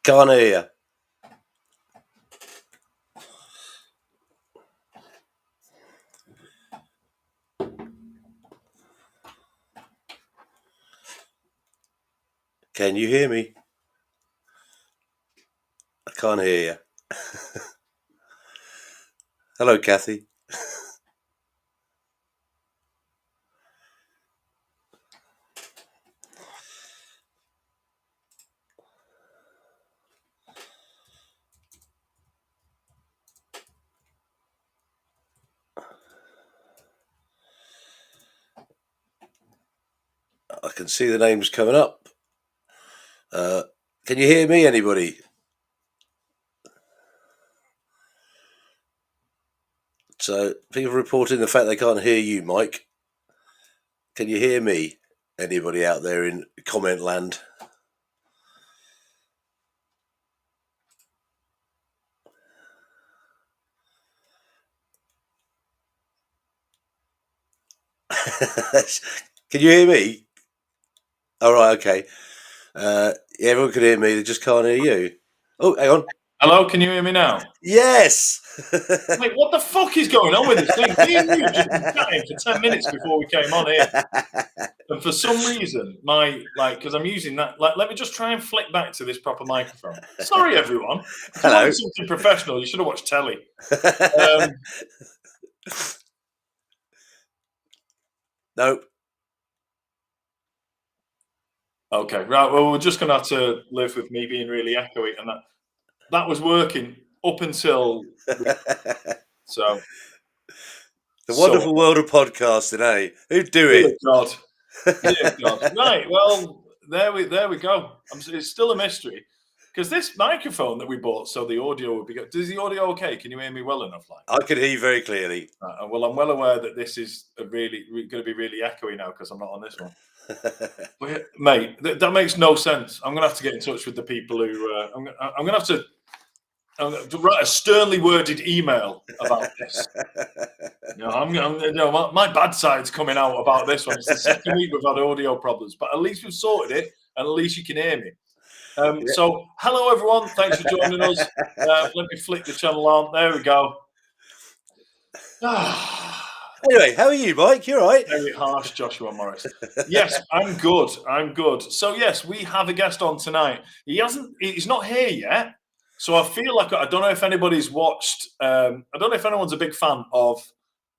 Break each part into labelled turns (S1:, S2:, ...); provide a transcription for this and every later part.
S1: Can't hear you. Can you hear me? I can't hear you. Hello, Kathy. I can see the names coming up. Can you hear me, anybody? So people reporting the fact they can't hear you, Mike. Can you hear me? Anybody out there in comment land? Can you hear me? All right, okay. Everyone can hear me. They just can't hear you. Oh, hang on.
S2: Hello, can you hear me now?
S1: Yes.
S2: Mate, what the fuck is going on with this thing? Me and you just been chatting for 10 minutes before we came on here. And for some reason, because I'm using that, let me just try and flick back to this proper microphone. Sorry, everyone. If you
S1: Hello.
S2: wanted something professional, you should have watched telly.
S1: Nope.
S2: Okay, right. Well, we're just going to have to live with me being really echoey, and that was working up until so.
S1: The wonderful world of podcasting, eh? Who'd do
S2: Dear
S1: it?
S2: God. Dear God. Right. Well, there we go. It's still a mystery because this microphone that we bought, so the audio would be good. Is the audio okay? Can you hear me well enough?
S1: I can hear you very clearly.
S2: Well, I'm well aware that this is going to be really echoey now because I'm not on this one. But, mate, that makes no sense. I'm going to have to get in touch with the people who. I'm going to have to write a sternly worded email about this. My bad side's coming out about this one. It's the second week we've had audio problems, but at least we've sorted it, and at least you can hear me. So, hello everyone. Thanks for joining us. Let me flick the channel on. There we go.
S1: Anyway, how are you, Mike? You're right.
S2: Very harsh, Joshua Morris. Yes, I'm good. I'm good. So yes, we have a guest on tonight. He's not here yet. So I feel like I don't know if anybody's watched. I don't know if anyone's a big fan of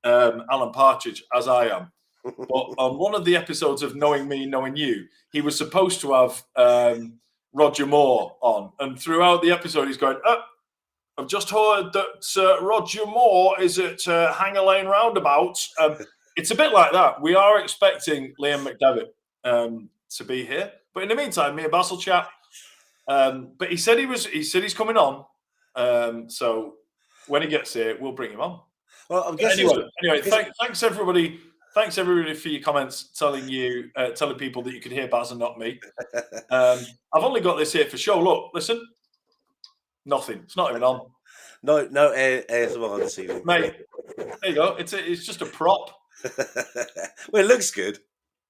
S2: Alan Partridge, as I am. But on one of the episodes of Knowing Me, Knowing You, he was supposed to have Roger Moore on, and throughout the episode, he's going, "Oh, I've just heard that Roger Moore is at Hanger Lane Roundabout." It's a bit like that. We are expecting Liam McDevitt to be here, but in the meantime, me and Baz will chat. But he said he's coming on. So when he gets here, we'll bring him on.
S1: Well, I'm guessing.
S2: Anyway, thanks everybody. Thanks everybody for your comments, telling people that you could hear Baz and not me. I've only got this here for show. Look, listen. Nothing. It's not even on.
S1: No ASMR this evening,
S2: mate. There you go. It's just a prop.
S1: Well, it looks good.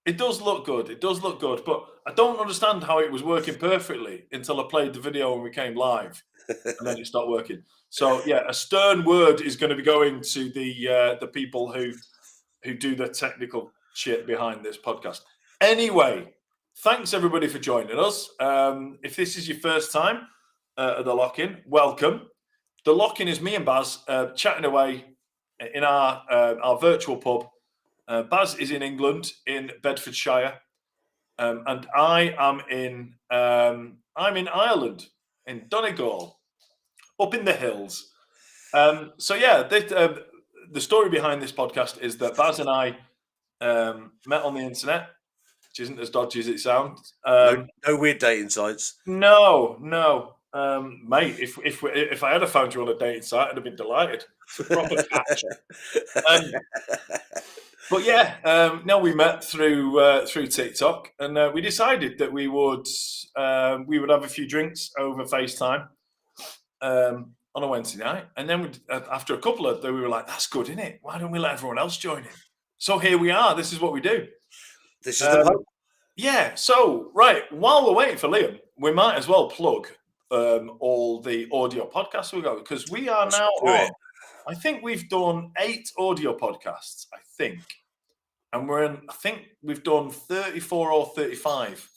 S2: It does look good. It does look good, but I don't understand how it was working perfectly until I played the video when we came live, and then it stopped working. So yeah, a stern word is going to be going to the people who do the technical shit behind this podcast. Anyway, thanks everybody for joining us. If this is your first time at the Lock-In, welcome. The Lock-In is me and Baz chatting away in our virtual pub. Baz is in England, in Bedfordshire, and I am in Ireland, in Donegal, up in the hills. So yeah, the story behind this podcast is that Baz and I met on the internet, which isn't as dodgy as it sounds.
S1: No weird dating sites.
S2: No, mate. If I had found you on a dating site, I'd have been delighted. It's a proper catch. But yeah, no, we met through TikTok, and we decided that we would have a few drinks over FaceTime on a Wednesday night, and then after a couple of them, we were like, "That's good, isn't it? Why don't we let everyone else join in?" So here we are. This is what we do.
S1: This is the pub.
S2: Yeah. So right, while we're waiting for Liam, we might as well plug all the audio podcasts we got, because we are now on. I think we've done 8 audio podcasts. I think. And I think we've done 34 or 35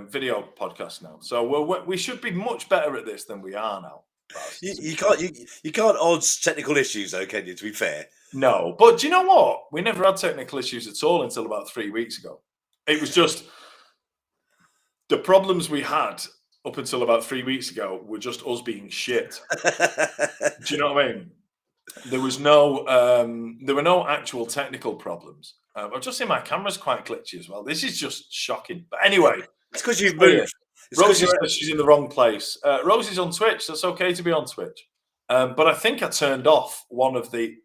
S2: video podcasts now. So we should be much better at this than we are now.
S1: You can't odds technical issues, though, can you? To be fair,
S2: no. But do you know what? We never had technical issues at all until about 3 weeks ago. It was just the problems we had up until about 3 weeks ago were just us being shit. Do you know what I mean? There were no actual technical problems. I've just seen my camera's quite glitchy as well. This is just shocking. But anyway,
S1: it's because you've moved.
S2: Rosie says she's in the wrong place. Rosie's on Twitch. That's okay to be on Twitch. But I think I turned off one of the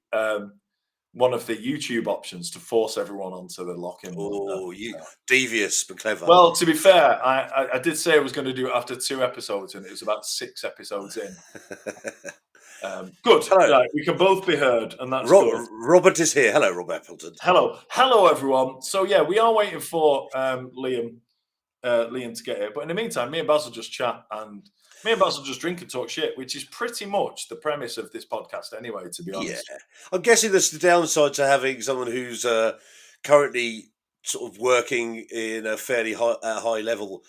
S2: YouTube options to force everyone onto the Lock-In.
S1: Oh, you devious but clever.
S2: Well, to be fair, I did say I was going to do it after 2 episodes, and it was about 6 episodes in. Good.
S1: Hello.
S2: Right, we can both be heard, and that's good.
S1: Robert is here. Hello, Rob Appleton.
S2: Hello, everyone. So yeah, we are waiting for Liam to get here, but in the meantime, me and Baz will just chat, and me and Baz will just drink and talk shit, which is pretty much the premise of this podcast, anyway. To be
S1: Yeah,
S2: honest,
S1: I'm guessing that's the downside to having someone who's currently sort of working in a fairly high level.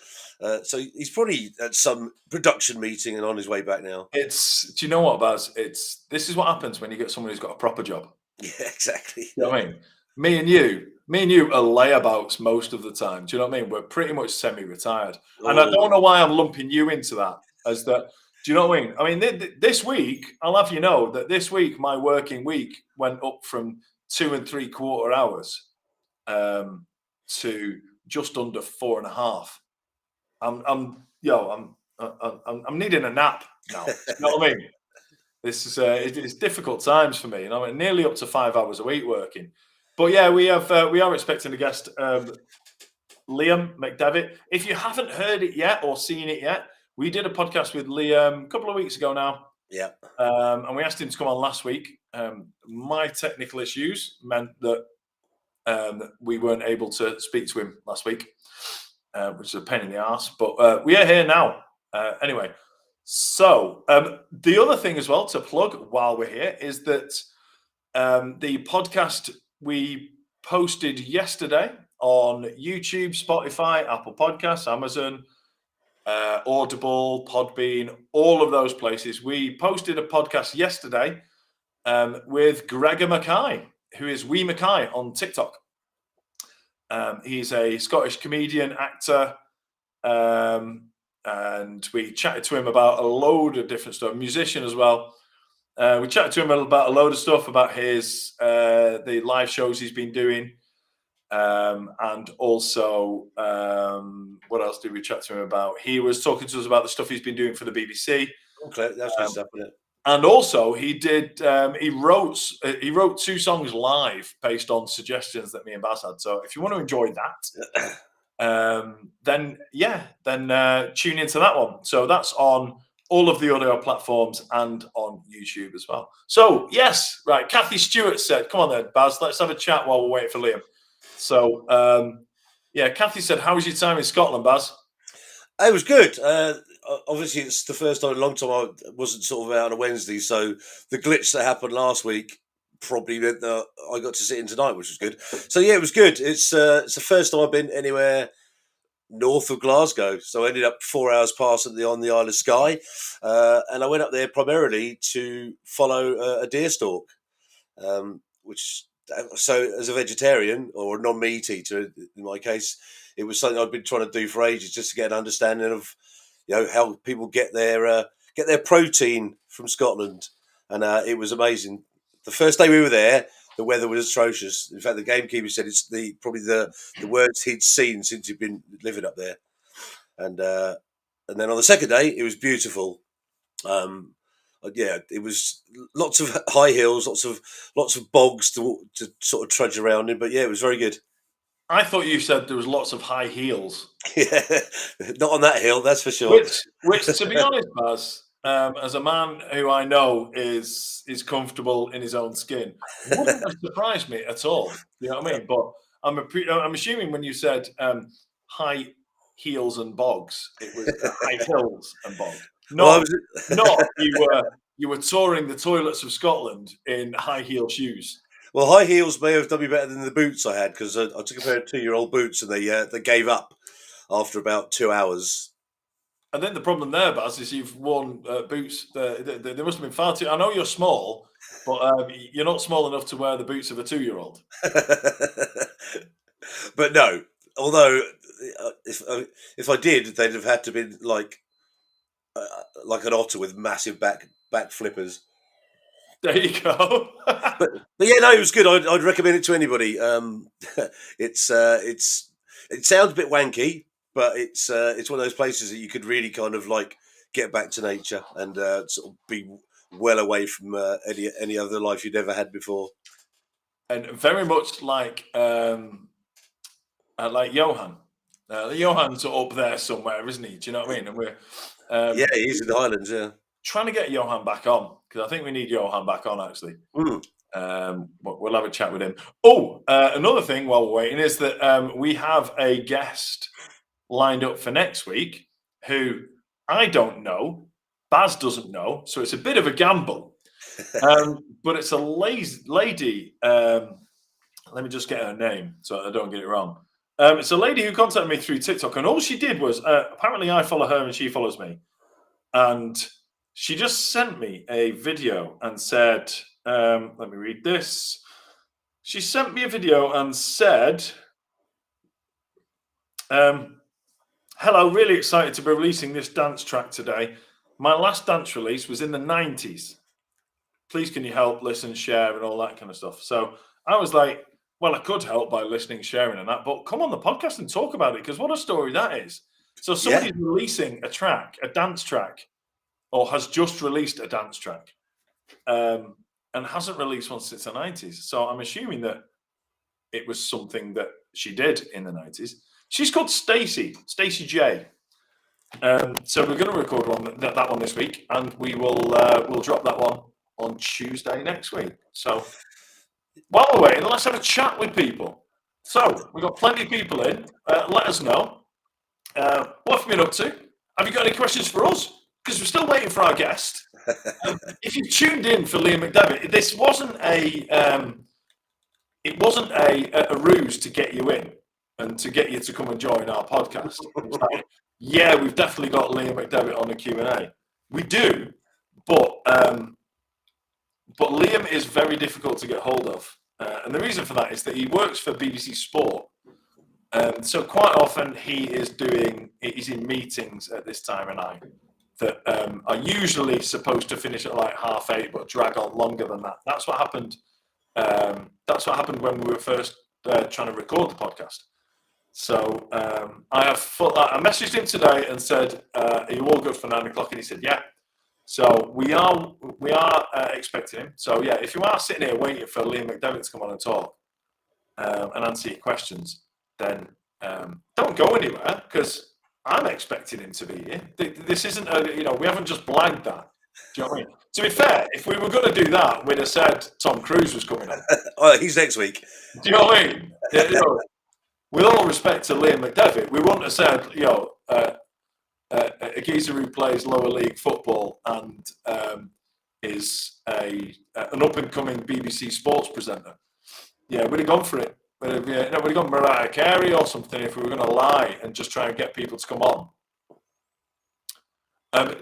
S1: So he's probably at some production meeting and on his way back now.
S2: it's. Do you know what, Baz? This is what happens when you get someone who's got a proper job.
S1: Yeah, exactly.
S2: You know what I mean? Me and you are layabouts most of the time. Do you know what I mean? We're pretty much semi-retired, and I don't know why I'm lumping you into that. As that, do you know what I mean? I mean, this week, I'll have you know that this week my working week went up from 2 3/4 hours to just under 4.5. I'm needing a nap now. Do you know what I mean? This is it's difficult times for me, and I'm nearly up to 5 hours a week working. But yeah, we are expecting a guest, Liam McDevitt. If you haven't heard it yet or seen it yet, we did a podcast with Liam a couple of weeks ago now.
S1: Yeah.
S2: And we asked him to come on last week. My technical issues meant that we weren't able to speak to him last week, which is a pain in the ass. But we are here now. Anyway. So the other thing as well to plug while we're here is that the podcast we posted yesterday on YouTube, Spotify, Apple Podcasts, Amazon, Audible, Podbean, all of those places. We posted a podcast yesterday with Gregor Mackay, who is Wee Mackay on TikTok. He's a Scottish comedian, actor, and we chatted to him about a load of different stuff, musician as well. We chatted to him about a load of stuff about his the live shows he's been doing, and also what else did we chat to him about? He was talking to us about the stuff he's been doing for the BBC.
S1: Okay, that's good stuff, isn't it?
S2: And also he did he wrote 2 songs live based on suggestions that me and Baz had. So if you want to enjoy that, then tune into that one. So that's on all of the audio platforms and on YouTube as well. So yes, right. Kathy Stewart said, "Come on then, Baz, let's have a chat while we're waiting for Liam." So Kathy said, "How was your time in Scotland, Baz?"
S1: It was good. Obviously, it's the first time in a long time I wasn't sort of out on a Wednesday, so the glitch that happened last week probably meant that I got to sit in tonight, which was good. So yeah, it was good. It's the first time I've been anywhere north of Glasgow, so I ended up 4 hours past on the Isle of Skye, and I went up there primarily to follow a deer stalk, which so as a vegetarian or a non-meat eater in my case, it was something I'd been trying to do for ages, just to get an understanding of how people get their protein from Scotland, and it was amazing. The first day we were there, the weather was atrocious. In fact, the gamekeeper said it's probably the worst he'd seen since he'd been living up there. And then on the second day, it was beautiful. It was lots of high hills, lots of bogs to sort of trudge around in. But yeah, it was very good.
S2: I thought you said there was lots of high heels.
S1: Yeah, not on that hill, that's for sure.
S2: Which to be honest, Baz, as a man who I know is comfortable in his own skin, wouldn't have surprised me at all. You know what I mean? But I'm assuming when you said high heels and bogs, it was high hills and bogs. Not you were touring the toilets of Scotland in high heel shoes.
S1: Well, high heels may have done me better than the boots I had, because I took a pair of 2-year-old boots and they gave up after about 2 hours.
S2: And then the problem there, Baz, is you've worn boots. They must have been far too. I know you're small, but you're not small enough to wear the boots of a 2-year-old.
S1: But no, although if I did, they'd have had to be like an otter with massive back flippers.
S2: There you go.
S1: but yeah, no, it was good. I'd recommend it to anybody. It sounds a bit wanky, but it's one of those places that you could really kind of like get back to nature and sort of be well away from any other life you'd ever had before.
S2: And very much like Johan. Johan's up there somewhere, isn't he? Do you know what I mean? And we're
S1: he's in the Highlands, yeah.
S2: trying to get Johan back on, because I think we need Johan back on, actually. But we'll have a chat with him. Another thing while we're waiting is that we have a guest lined up for next week who I don't know, Baz doesn't know, so it's a bit of a gamble. But it's a lady. Let me just get her name so I don't get it wrong. It's a lady who contacted me through TikTok, and all she did was apparently I follow her and she follows me, and she just sent me a video and said, let me read this. She sent me a video and said, hello, really excited to be releasing this dance track today. My last dance release was in the 90s. Please can you help, listen, share, and all that kind of stuff. So I was like, well, I could help by listening, sharing, and that, but come on the podcast and talk about it, because what a story that is. So somebody's releasing a track, a dance track, or has just released a dance track, and hasn't released one since the 90s. So I'm assuming that it was something that she did in the 90s. She's called Stacey J. So we're going to record that one this week, and we'll drop that one on Tuesday next week. So while we're waiting, let's have a chat with people. So we've got plenty of people in. Let us know. What have you been up to? Have you got any questions for us? Because we're still waiting for our guest. If you tuned in for Liam McDevitt, this wasn't a ruse to get you in and to get you to come and join our podcast. It's like, yeah, we've definitely got Liam McDevitt on the Q&A. We do, but Liam is very difficult to get hold of. And the reason for that is that he works for BBC Sport. So quite often he's in meetings at this time of night that are usually supposed to finish at like 8:30, but drag on longer than that. That's what happened. That's what happened when we were first trying to record the podcast. So I messaged him today and said, "Are you all good for 9 o'clock?" And he said, "Yeah." So we are expecting him. So yeah, if you are sitting here waiting for Liam McDevitt to come on and talk and answer your questions, then don't go anywhere, because I'm expecting him to be here. This isn't we haven't just blagged that. Do you know what I mean? To be fair, if we were going to do that, we'd have said Tom Cruise was coming on.
S1: Oh, he's next week.
S2: Do you know what I mean? Yeah, with all respect to Liam McDevitt, we wouldn't have said, a geezer who plays lower league football and is an up-and-coming BBC sports presenter. Yeah, we'd have gone for it. We'd have gone Mariah Carey or something if we were going to lie and just try and get people to come on.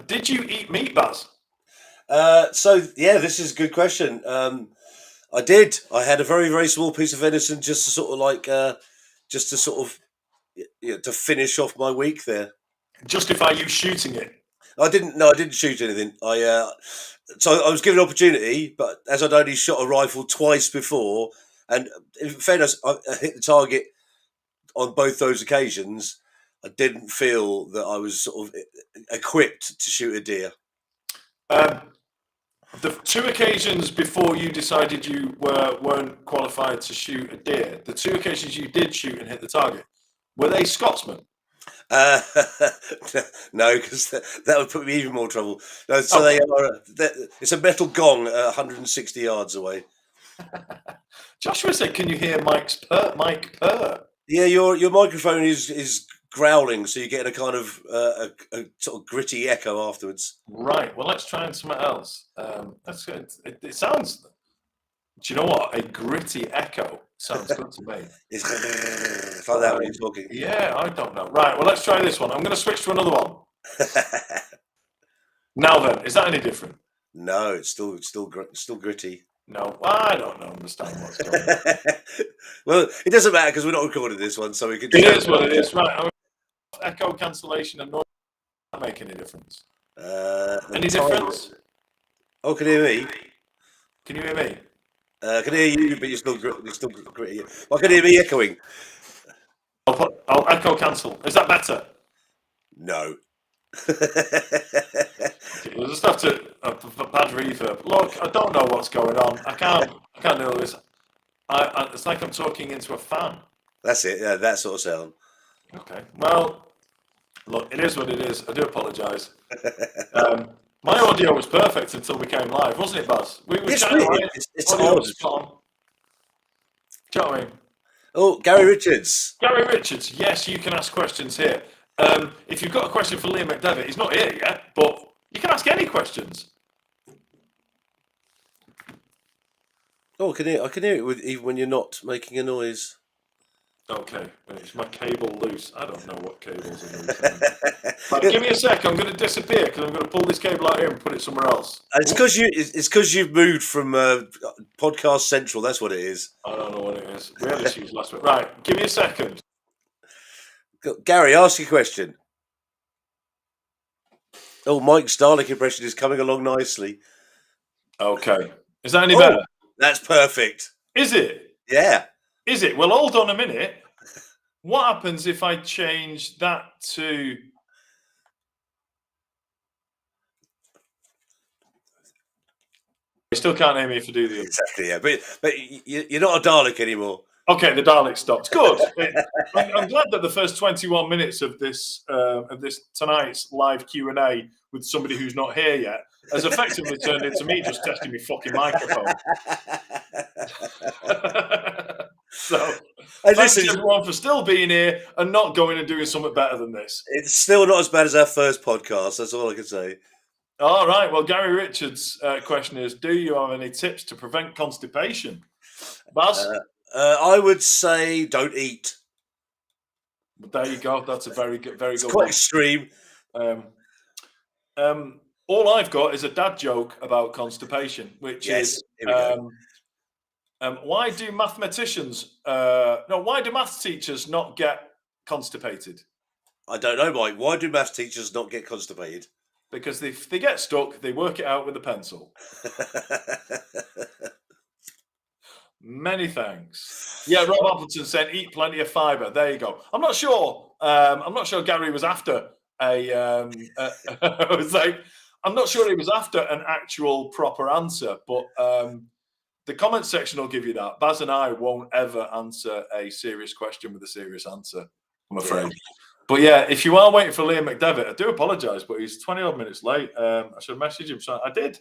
S2: Did you eat meat, Baz?
S1: This is a good question. I did. I had a very, very small piece of venison just to sort of to finish off my week there.
S2: Justify you shooting it?
S1: I didn't shoot anything. So I was given an opportunity, but as I'd only shot a rifle twice before, and in fairness, I hit the target on both those occasions. I didn't feel that I was sort of equipped to shoot a deer.
S2: The two occasions before you decided you weren't qualified to shoot a deer, the two occasions you did shoot and hit the target, were they Scotsmen?
S1: No, because that would put me even more trouble. No, so they are. It's a metal gong 160 yards away.
S2: Joshua said, "Can you hear Mike purr?"
S1: Yeah, your microphone is growling, so you get a kind of a sort of gritty echo afterwards.
S2: Right. Well, let's try something else. That's good. It sounds. Do you know what? A gritty echo sounds good to me.
S1: It's like that when you're talking.
S2: Yeah, I don't know. Right. Well, let's try this one. I'm going to switch to another one. Now then, is that any different?
S1: No, it's still gritty.
S2: No, I don't understand what's going on.
S1: Well, it doesn't matter because we're not recording this one, so we can.
S2: It is what it is, right? Echo cancellation and noise not make any difference. Any difference?
S1: Oh, can you hear me?
S2: Can you hear me?
S1: I can hear you, but you're still gritty. I can hear me echoing.
S2: I'll echo cancel. Is that better?
S1: No.
S2: We'll just have to a bad reverb. Look, I don't know what's going on. I can't know this. It's like I'm talking into a fan.
S1: That's it. Yeah, that sort of sound.
S2: Okay. Well, look, it is what it is. I do apologise. My audio was perfect until we came live, wasn't it, Baz? We were
S1: It's
S2: chatting
S1: weird.
S2: away.
S1: It's
S2: Audio
S1: odd.
S2: was spot on. Do you know what I mean?
S1: Oh, Gary Richards.
S2: Gary Richards, yes, you can ask questions here. If you've got a question for Liam McDevitt, he's not here yet, but you can ask any questions.
S1: Oh, I can hear it even when you're not making a noise.
S2: Okay, is my cable loose? I don't know what cables are loose. Right, give me a sec. I'm going to disappear because I'm going to pull this cable out here and put it somewhere else.
S1: It's because you've moved from Podcast Central. That's what it is.
S2: I don't know what it is. We had issues last week. Right, give me a second.
S1: Gary, ask your question. Oh, Mike's Dalek impression is coming along nicely.
S2: Okay, is that any better?
S1: That's perfect.
S2: Is it?
S1: Yeah.
S2: Is it? Well, hold on a minute. What happens if I change that to... You still can't hear me if you do the other.
S1: Exactly, yeah. But you're not a Dalek anymore.
S2: Okay, the Dalek stopped. Good. I'm glad that the first 21 minutes of this tonight's live Q&A with somebody who's not here yet has effectively turned into me just testing my fucking microphone. So, thanks everyone for still being here and not going and doing something better than this.
S1: It's still not as bad as our first podcast. That's all I can say.
S2: All right. Well, Gary Richards' question is, do you have any tips to prevent constipation? Baz?
S1: I would say don't eat.
S2: There you go. That's a very good
S1: It's quite extreme.
S2: All I've got is a dad joke about constipation, which is why do mathematicians why do maths teachers not get constipated?
S1: I don't know, Mike. Why do maths teachers not get constipated?
S2: Because if they get stuck, they work it out with a pencil. Many thanks. Yeah, Rob Appleton said, "Eat plenty of fibre." There you go. I'm not sure. Gary was after a. I was like, I'm not sure he was after an actual proper answer, but the comment section will give you that. Baz and I won't ever answer a serious question with a serious answer, I'm afraid. Yeah. But yeah, if you are waiting for Liam McDevitt, I do apologise, but he's 20 odd minutes late. I should message him. So I did.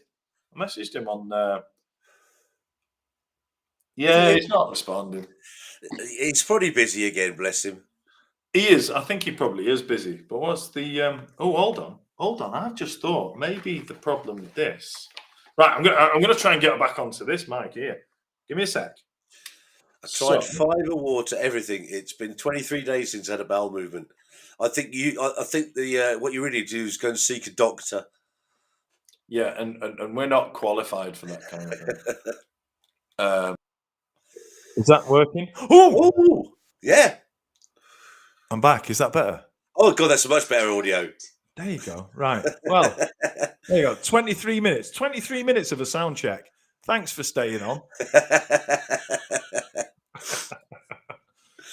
S2: I messaged him on. Yeah, he's not responding.
S1: He's probably busy again, bless him.
S2: He is. I think he probably is busy. But what's the... Oh, hold on. I've just thought maybe the problem with this... Right, I'm gonna try and get back onto this mic here. Give me a sec.
S1: I tried fibre, water, everything. It's been 23 days since I had a bowel movement. I think what you really do is go and seek a doctor.
S2: Yeah, and we're not qualified for that kind of thing. Is that working?
S1: Oh, yeah.
S2: I'm back. Is that better?
S1: Oh, God, that's a much better audio.
S2: There you go. Right. Well, there you go. 23 minutes. 23 minutes of a sound check. Thanks for staying on.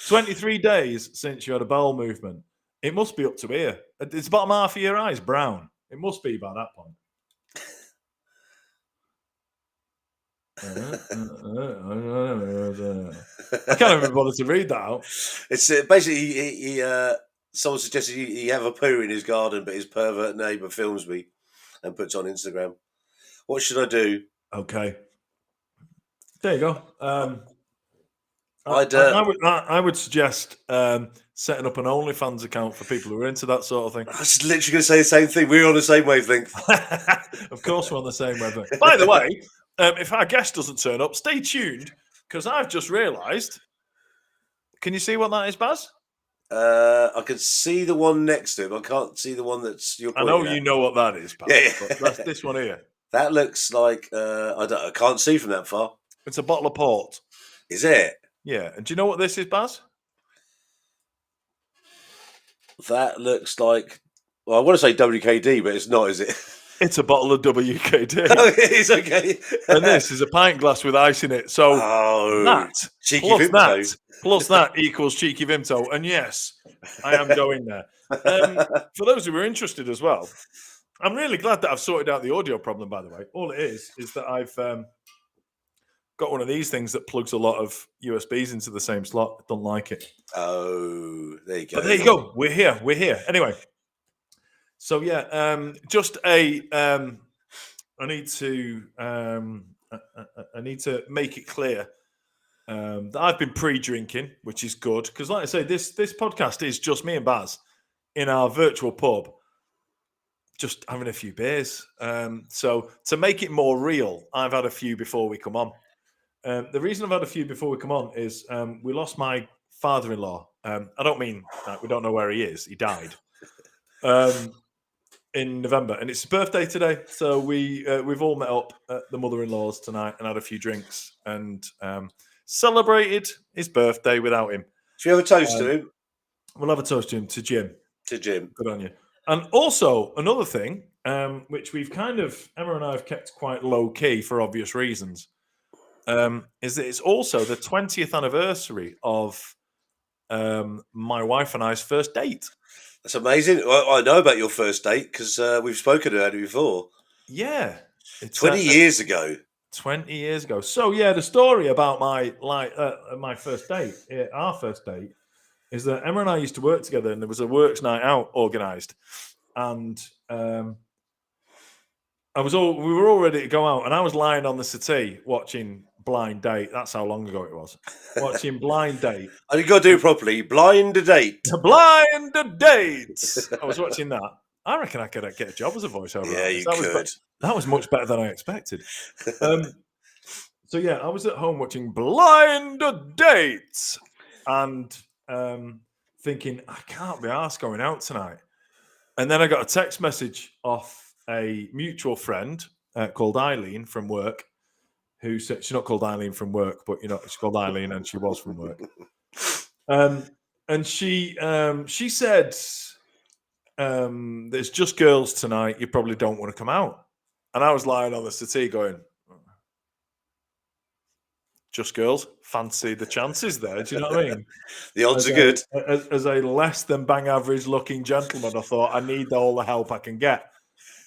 S2: 23 days since you had a bowel movement. It must be up to here. It's bottom half of your eyes brown. It must be by that point. I can't even bother to read that out.
S1: It's basically someone suggested he have a poo in his garden, but his pervert neighbour films me and puts on Instagram. What should I do?
S2: Okay, there you go. I would suggest setting up an OnlyFans account for people who are into that sort of thing.
S1: I was literally going to say the same thing. We're on the same wavelength.
S2: Of course, we're on the same wavelength. By the way, if our guest doesn't turn up, stay tuned because I've just realised. Can you see what that is, Baz?
S1: I can see the one next to him. I can't see the one that's you're pointing
S2: I know
S1: at.
S2: You know what that is, Baz.
S1: Yeah.
S2: But that's this one here.
S1: That looks like I can't see from that far.
S2: It's a bottle of port.
S1: Is it?
S2: Yeah. And do you know what this is, Baz?
S1: That looks like. Well, I want to say WKD, but it's not, is it?
S2: It's a bottle of WKD.
S1: Oh, it is, okay.
S2: And this is a pint glass with ice in it. So that plus that equals cheeky Vimto. And yes, I am going there. For those who are interested as well, I'm really glad that I've sorted out the audio problem, by the way. All it is that I've got one of these things that plugs a lot of USBs into the same slot. I don't like it.
S1: Oh, there you go.
S2: But there you go. We're here. Anyway, So yeah, just a. I need to. I need to make it clear that I've been pre-drinking, which is good because, like I say, this podcast is just me and Baz in our virtual pub, just having a few beers. So to make it more real, I've had a few before we come on. The reason I've had a few before we come on is we lost my father-in-law. I don't mean that we don't know where he is. He died in November, and it's his birthday today. So we've all met up at the mother-in-law's tonight and had a few drinks and celebrated his birthday without him.
S1: Should we have a toast to him?
S2: We'll have a toast to him, to Jim.
S1: To Jim.
S2: Good on you. And also another thing, which we've kind of Emma and I have kept quite low key for obvious reasons, is that it's also the 20th anniversary of my wife and I's first date.
S1: That's amazing. I know about your first date because we've spoken about it before.
S2: Yeah,
S1: it's 20 years ago.
S2: 20 years ago. So yeah, the story about my first date, our first date, is that Emma and I used to work together, and there was a works night out organised, and we were all ready to go out, and I was lying on the settee watching Blind Date. That's how long ago it was. Watching Blind Date.
S1: And you got to do it properly. Blind Date.
S2: Blind Date. I was watching that. I reckon I could get a job as a voiceover.
S1: Yeah, you could.
S2: That was much better than I expected. So yeah, I was at home watching Blind Date and thinking, I can't be arsed going out tonight. And then I got a text message off a mutual friend called Eileen from work, who said, she's not called Eileen from work, but she's called Eileen and she was from work. And she said, there's just girls tonight. You probably don't want to come out. And I was lying on the settee going, just girls, fancy the chances there. Do you know what I mean?
S1: The odds are good.
S2: As a less than bang average looking gentleman, I thought I need all the help I can get.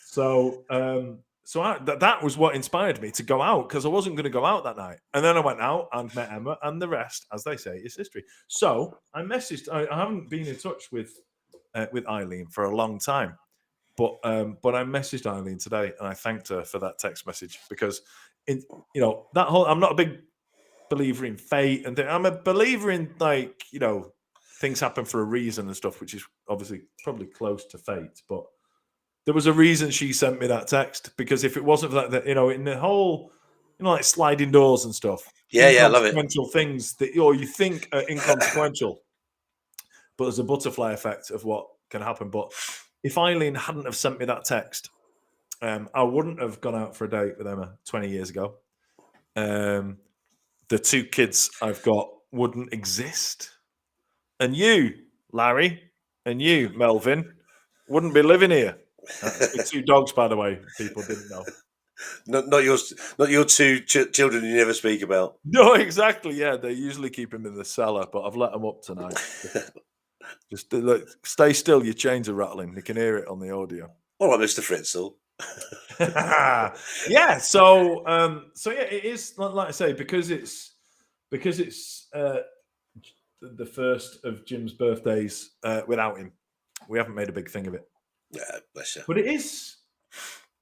S2: So that was what inspired me to go out, because I wasn't going to go out that night. And then I went out and met Emma, and the rest, as they say, is history. So I messaged. I haven't been in touch with Eileen for a long time, but I messaged Eileen today, and I thanked her for that text message, because that whole, I'm not a big believer in fate, and I'm a believer in things happen for a reason and stuff, which is obviously probably close to fate, but there was a reason she sent me that text, because if it wasn't for that, in the whole, like sliding doors and stuff,
S1: I love it.
S2: Inconsequential things that you think are inconsequential, but there's a butterfly effect of what can happen. But if Eileen hadn't have sent me that text, I wouldn't have gone out for a date with Emma 20 years ago. The two kids I've got wouldn't exist. And you, Larry, and you, Melvin, wouldn't be living here. With two dogs, by the way, people didn't know.
S1: Not your two children you never speak about.
S2: No, exactly. Yeah, they usually keep them in the cellar, but I've let them up tonight. Just look, stay still. Your chains are rattling. You can hear it on the audio.
S1: All right, Mr. Fritzl.
S2: Yeah. So yeah, it is like I say, because it's the first of Jim's birthdays without him. We haven't made a big thing of it.
S1: Yeah, bless you.
S2: But it is.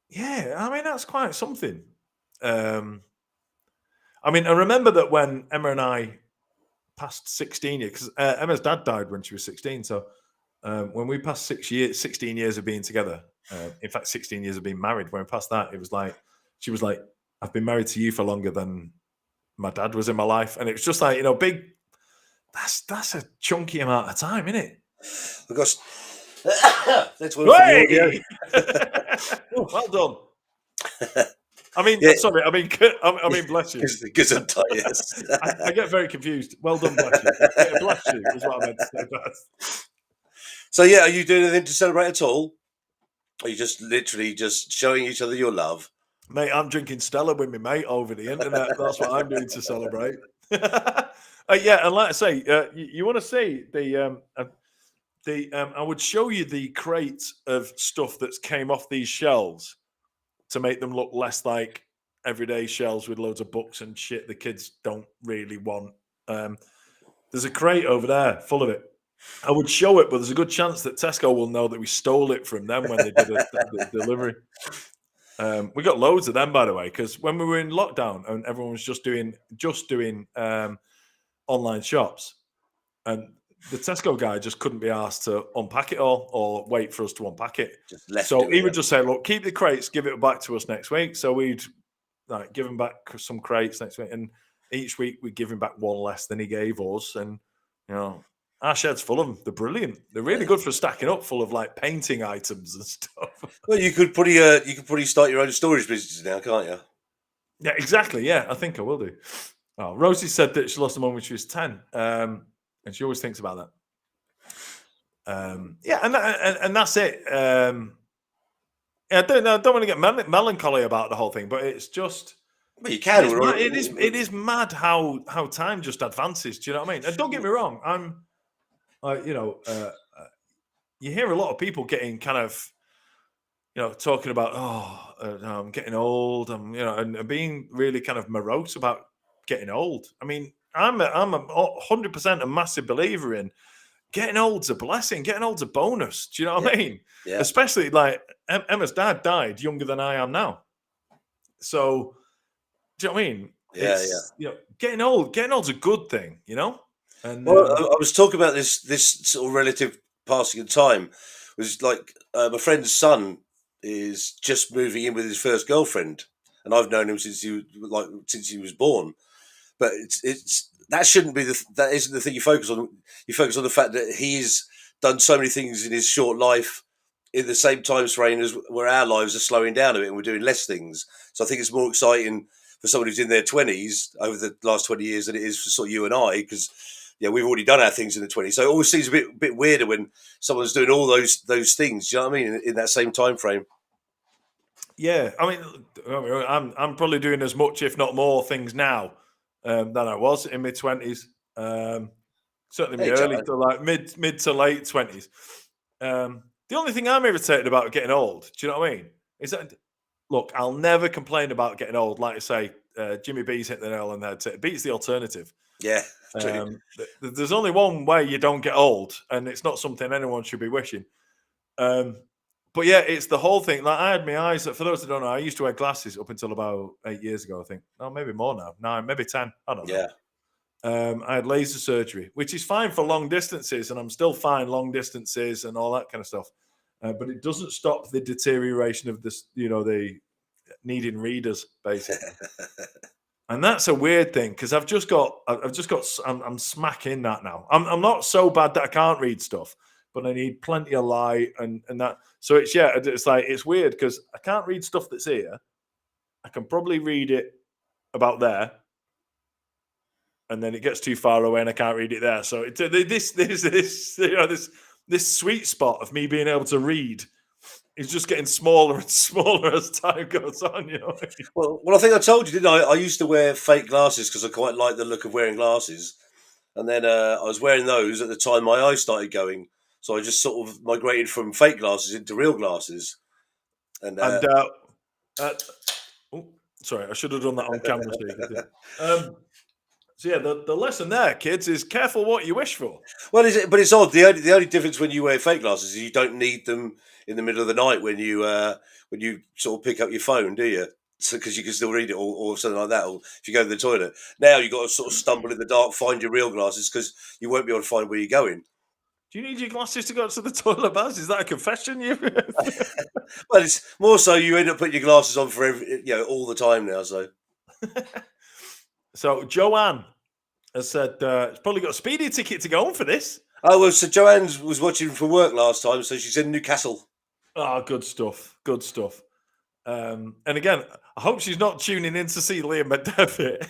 S2: Yeah, I mean, that's quite something. I mean, I remember that when Emma and I passed 16 years, because Emma's dad died when she was 16. So when we passed 16 years of being together, in fact, 16 years of being married, when we passed that, it was like, she was like, I've been married to you for longer than my dad was in my life. And it was just like, big, that's a chunky amount of time, isn't it?
S1: Because that's one for the
S2: audio. Well done. I mean, sorry. I mean, bless you.
S1: Because I'm tired.
S2: I get very confused. Well done, bless you. Bless you is what I meant to say.
S1: So yeah, are you doing anything to celebrate at all? Or are you just literally just showing each other your love?
S2: Mate, I'm drinking Stella with my mate over the internet. That's what I'm doing to celebrate. Yeah, and like I say, you want to see I would show you the crate of stuff that came off these shelves to make them look less like everyday shelves with loads of books and shit the kids don't really want. There's a crate over there full of it. I would show it, but there's a good chance that Tesco will know that we stole it from them when they did the delivery. We got loads of them, by the way, because when we were in lockdown and everyone was just doing online shops, and the Tesco guy just couldn't be asked to unpack it all or wait for us to unpack it.
S1: Just left
S2: So
S1: it
S2: he
S1: with
S2: would
S1: them.
S2: just say, "Look, keep the crates, give it back to us next week." So we'd like give him back some crates next week, and each week we'd give him back one less than he gave us. And you know, our shed's full of them. They're brilliant. They're really good for stacking up, full of like painting items and stuff.
S1: Well, you could probably start your own storage business now, can't you?
S2: Yeah, exactly. Yeah, I think I will do. Oh, Rosie said that she lost a mum when she was 10, and she always thinks about that. Yeah, and that's it. Yeah, I don't want to get melancholy about the whole thing, but it's just
S1: Well, you can.
S2: it is mad how time just advances. Do you know what I mean? And don't get me wrong, I'm you hear a lot of people getting kind of talking about I'm getting old, and being really kind of morose about getting old. I mean, I'm a 100% a massive believer in getting old's a blessing. Getting old's a bonus. Do you know what I mean?
S1: Yeah.
S2: Especially like Emma's dad died younger than I am now. So, do you know what I mean?
S1: Yeah,
S2: getting old's a good thing, And
S1: well, I was talking about this sort of relative passing of time. It was like my friend's son is just moving in with his first girlfriend, and I've known him since he was born. But it's that shouldn't be that isn't the thing you focus on. You focus on the fact that he's done so many things in his short life in the same time frame as where our lives are slowing down a bit and we're doing less things. So I think it's more exciting for someone who's in their 20s over the last 20 years than it is for sort of you and I, because we've already done our things in the 20s. So it always seems a bit weirder when someone's doing all those things. Do you know what I mean? In that same time frame.
S2: Yeah, I mean, I'm probably doing as much, if not more, things now than I was in my 20s. Certainly, my early to like mid to late 20s. The only thing I'm irritated about getting old, do you know what I mean? Is that look, I'll never complain about getting old. Like I say, Jimmy B's hit the nail on the head. It beats the alternative.
S1: Yeah.
S2: There's only one way you don't get old, and it's not something anyone should be wishing. But yeah, it's the whole thing. Like I had my eyes. For those that don't know, I used to wear glasses up until about 8 years ago. I think. No, maybe more now. 9, maybe 10. I don't know.
S1: Yeah.
S2: I had laser surgery, which is fine for long distances, and I'm still fine long distances and all that kind of stuff. But it doesn't stop the deterioration of this. The needing readers, basically. And that's a weird thing because I'm smacking that now. I'm not so bad that I can't read stuff, but I need plenty of light and that. So it's weird because I can't read stuff that's here. I can probably read it about there, and then it gets too far away and I can't read it there. So this sweet spot of me being able to read is just getting smaller and smaller as time goes on.
S1: Well, I think I told you, didn't I? I used to wear fake glasses because I quite like the look of wearing glasses, and then I was wearing those at the time my eyes started going. So I just sort of migrated from fake glasses into real glasses.
S2: Sorry, I should have done that on camera. So yeah, the lesson there, kids, is careful what you wish for.
S1: Well, it's odd. The only difference when you wear fake glasses is you don't need them in the middle of the night when you sort of pick up your phone, do you? Because you can still read it or something like that. Or if you go to the toilet, now you've got to sort of stumble in the dark, find your real glasses because you won't be able to find where you're going.
S2: Do you need your glasses to go to the toilet, Baz? Is that a confession?
S1: Well, it's more so you end up putting your glasses on for all the time now.
S2: So Joanne has said it's probably got a speeding ticket to go on for this.
S1: Oh well, so Joanne was watching for work last time, so she's in Newcastle.
S2: Oh, good stuff. Good stuff. And again, I hope she's not tuning in to see Liam McDevitt.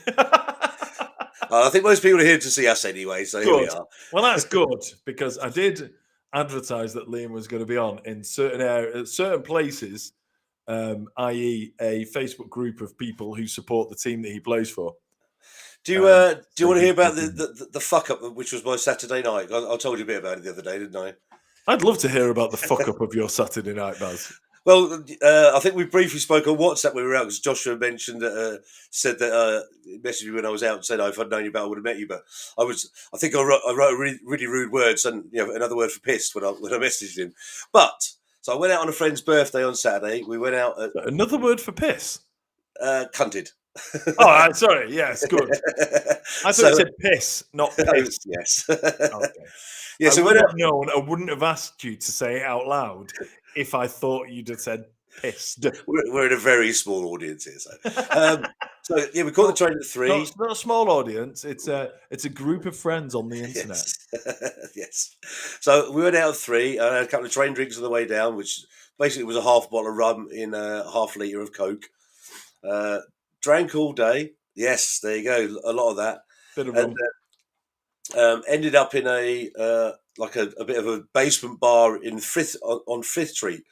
S1: I think most people are here to see us anyway, so here we are.
S2: Well, that's good because I did advertise that Liam was going to be on in certain places, i.e., a Facebook group of people who support the team that he plays for.
S1: Do you want to hear about the fuck up, which was my Saturday night? I told you a bit about it the other day, didn't I?
S2: I'd love to hear about the fuck up of your Saturday night, Baz.
S1: Well, I think we briefly spoke on WhatsApp when we were out because Joshua mentioned that, said that he messaged me when I was out and said, "Oh, if I'd known you better, I would have met you." But I think I wrote a really rude words and another word for pissed when I messaged him. But so I went out on a friend's birthday on Saturday. We went out at
S2: Another word for piss.
S1: cunted.
S2: Oh, sorry. Yes, good. I thought you said piss, not piss.
S1: Yes.
S2: Okay.
S1: Yeah,
S2: I
S1: so we
S2: would
S1: went
S2: have
S1: out.
S2: known. I wouldn't have asked you to say it out loud if I thought you'd have said pissed.
S1: We're in a very small audience here, so yeah, we caught the train at 3.
S2: Not a small audience. It's a group of friends on the internet.
S1: Yes, yes. So we went out at 3. I had a couple of train drinks on the way down, which basically was a half bottle of rum in a half litre of Coke. Drank all day. Yes, there you go. A lot of that.
S2: Bit of
S1: And ended up in a a bit of a basement bar in Frith on Frith Street,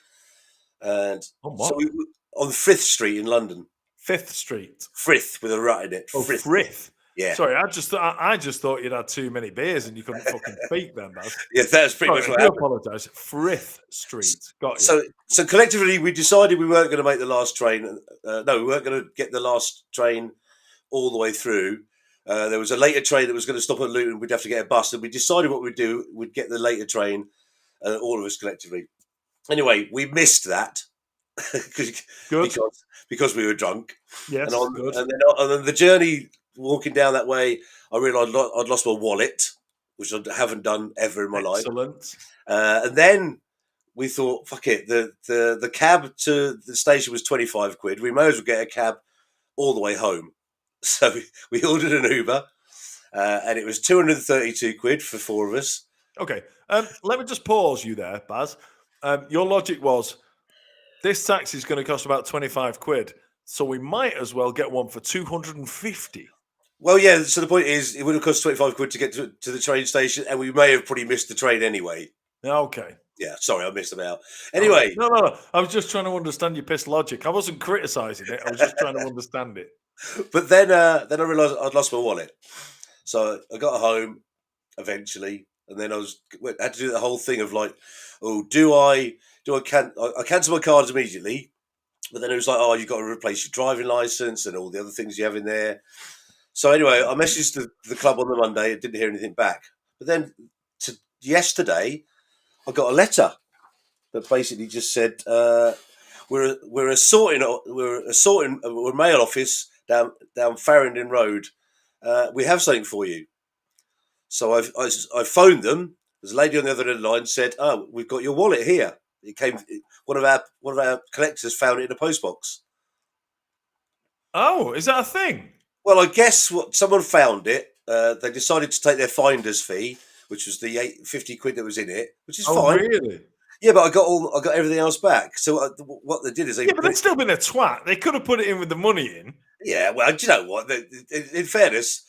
S1: and so
S2: what?
S1: On Frith Street in London.
S2: 5th Street.
S1: Frith with a rat in it.
S2: Oh, Frith.
S1: Yeah.
S2: Sorry, I just thought you'd had too many beers and you couldn't fucking speak then, Baz.
S1: Yeah, that's pretty much what
S2: I
S1: happened.
S2: apologise. Frith Street. Got you.
S1: So collectively, we decided we weren't going to make the last train. No, we weren't going to get the last train all the way through. There was a later train that was going to stop at Luton. We'd have to get a bus, and we decided what we'd do. We'd get the later train, all of us collectively. Anyway, we missed that because we were drunk.
S2: Yes, good.
S1: And then the journey walking down that way, I realised I'd lost my wallet, which I haven't done ever in my life.
S2: Excellent.
S1: And then we thought, fuck it, the cab to the station was 25 quid. We may as well get a cab all the way home. So we ordered an Uber, and it was 232 quid for 4 of us.
S2: Okay, let me just pause you there, Baz. Your logic was, this taxi is going to cost about 25 quid, so we might as well get one for 250.
S1: Well, yeah, so the point is, it would have cost 25 quid to get to the train station, and we may have probably missed the train anyway.
S2: Okay.
S1: Yeah, sorry, I missed them out. Anyway.
S2: No. I was just trying to understand your piss logic. I wasn't criticising it. I was just trying to understand it.
S1: But then I realised I'd lost my wallet. So I got home eventually, and then I had to do the whole thing of like, oh, I cancel my cards immediately? But then it was like, oh, you've got to replace your driving licence and all the other things you have in there. So anyway, I messaged the club on the Monday. I didn't hear anything back. But then yesterday, I got a letter that basically just said, we're a mail office down Farringdon Road. We have something for you. So I phoned them. There's a lady on the other end of the line said, "Oh, we've got your wallet here." It came. One of our collectors found it in a postbox.
S2: Oh, is that a thing?
S1: Well, I guess someone found it. They decided to take their finder's fee, which was the 50 quid that was in it, which is fine.
S2: Really?
S1: Yeah, but I got everything else back. So what they did is
S2: but they'd still been a twat. They could have put it in with the money in.
S1: Yeah, well, do you know what? In fairness,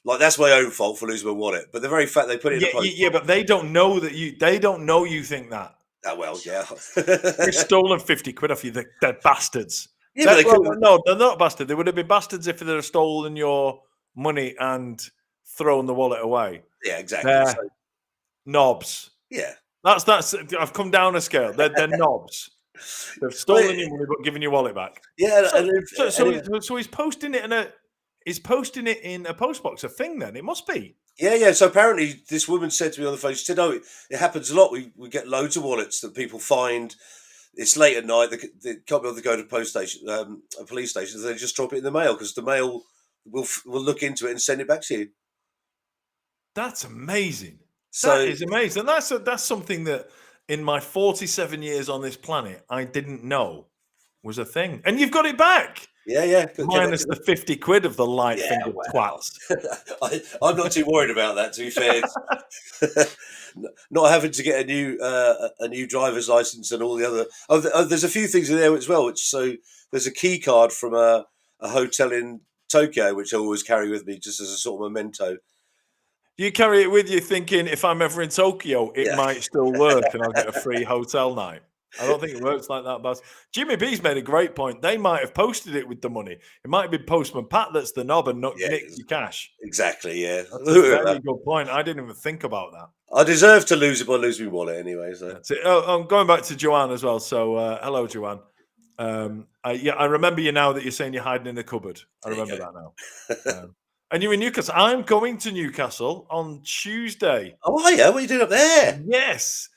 S1: like that's my own fault for losing my wallet. But the very fact they put it in a post.
S2: Yeah, but they don't know that you. They don't know you think that.
S1: Oh well, yeah.
S2: They've stolen 50 quid off you. They're bastards.
S1: Yeah,
S2: no, they're not bastards. They would have been bastards if they'd have stolen your money and thrown the wallet away.
S1: Yeah, exactly.
S2: Knobs.
S1: Yeah.
S2: That's. I've come down a scale. They're knobs. They've stolen your money but given your wallet back.
S1: Yeah.
S2: So he's posting it in a. He's posting it in a postbox. A thing then it must be.
S1: Yeah. So apparently, this woman said to me on the phone. She said, "Oh, it happens a lot. We get loads of wallets that people find. It's late at night. They can't be able to go to a police station. So they just drop it in the mail because the mail will look into it and send it back to you."
S2: That's amazing.
S1: So,
S2: that is amazing. That's something that in my 47 years on this planet I didn't know was a thing. And you've got it back.
S1: Yeah.
S2: Minus the 50 quid of the light-fingered twats.
S1: I'm not too worried about that, to be fair. Not having to get a new driver's license and all the other. There's a few things in there as well. There's a key card from a hotel in Tokyo, which I always carry with me just as a sort of memento.
S2: You carry it with you thinking if I'm ever in Tokyo, it might still work and I'll get a free hotel night. I don't think it works like that, Baz. Jimmy B's made a great point. They might have posted it with the money. It might be Postman Pat that's the knob and not
S1: Yeah,
S2: Nick your cash.
S1: exactly. Yeah,
S2: That's a very good point. I didn't even think about that.
S1: I deserve to lose it by losing my wallet anyway. So
S2: That's it. Oh, I'm going back to Joanne as well. So hello, Joanne. I remember you now that you're saying you're hiding in the cupboard. I remember that now. And you're in Newcastle. I'm going to Newcastle on Tuesday.
S1: Oh, are you? What are you doing up there?
S2: Yes,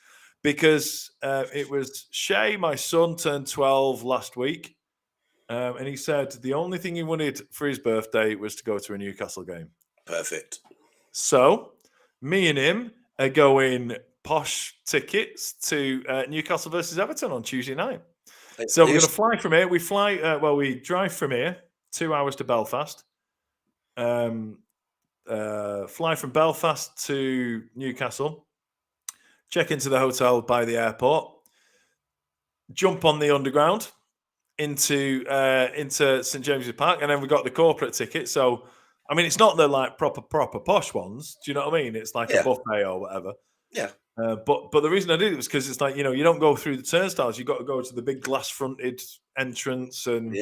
S2: because it was Shay, my son, turned 12 last week. And he said the only thing he wanted for his birthday was to go to a Newcastle game.
S1: Perfect.
S2: So me and him are going posh tickets to Newcastle versus Everton on Tuesday night. So we're going to fly from here. We fly, we drive from here 2 hours to Belfast. Fly from Belfast to Newcastle. Check into the hotel by the airport. Jump on the underground into St James's Park, and then we got the corporate ticket. So, I mean, it's not the like proper posh ones. Do you know what I mean? It's like a buffet or whatever.
S1: Yeah.
S2: But the reason I did it was because it's like, you know, you don't go through the turnstiles. You got to go to the big glass fronted entrance, and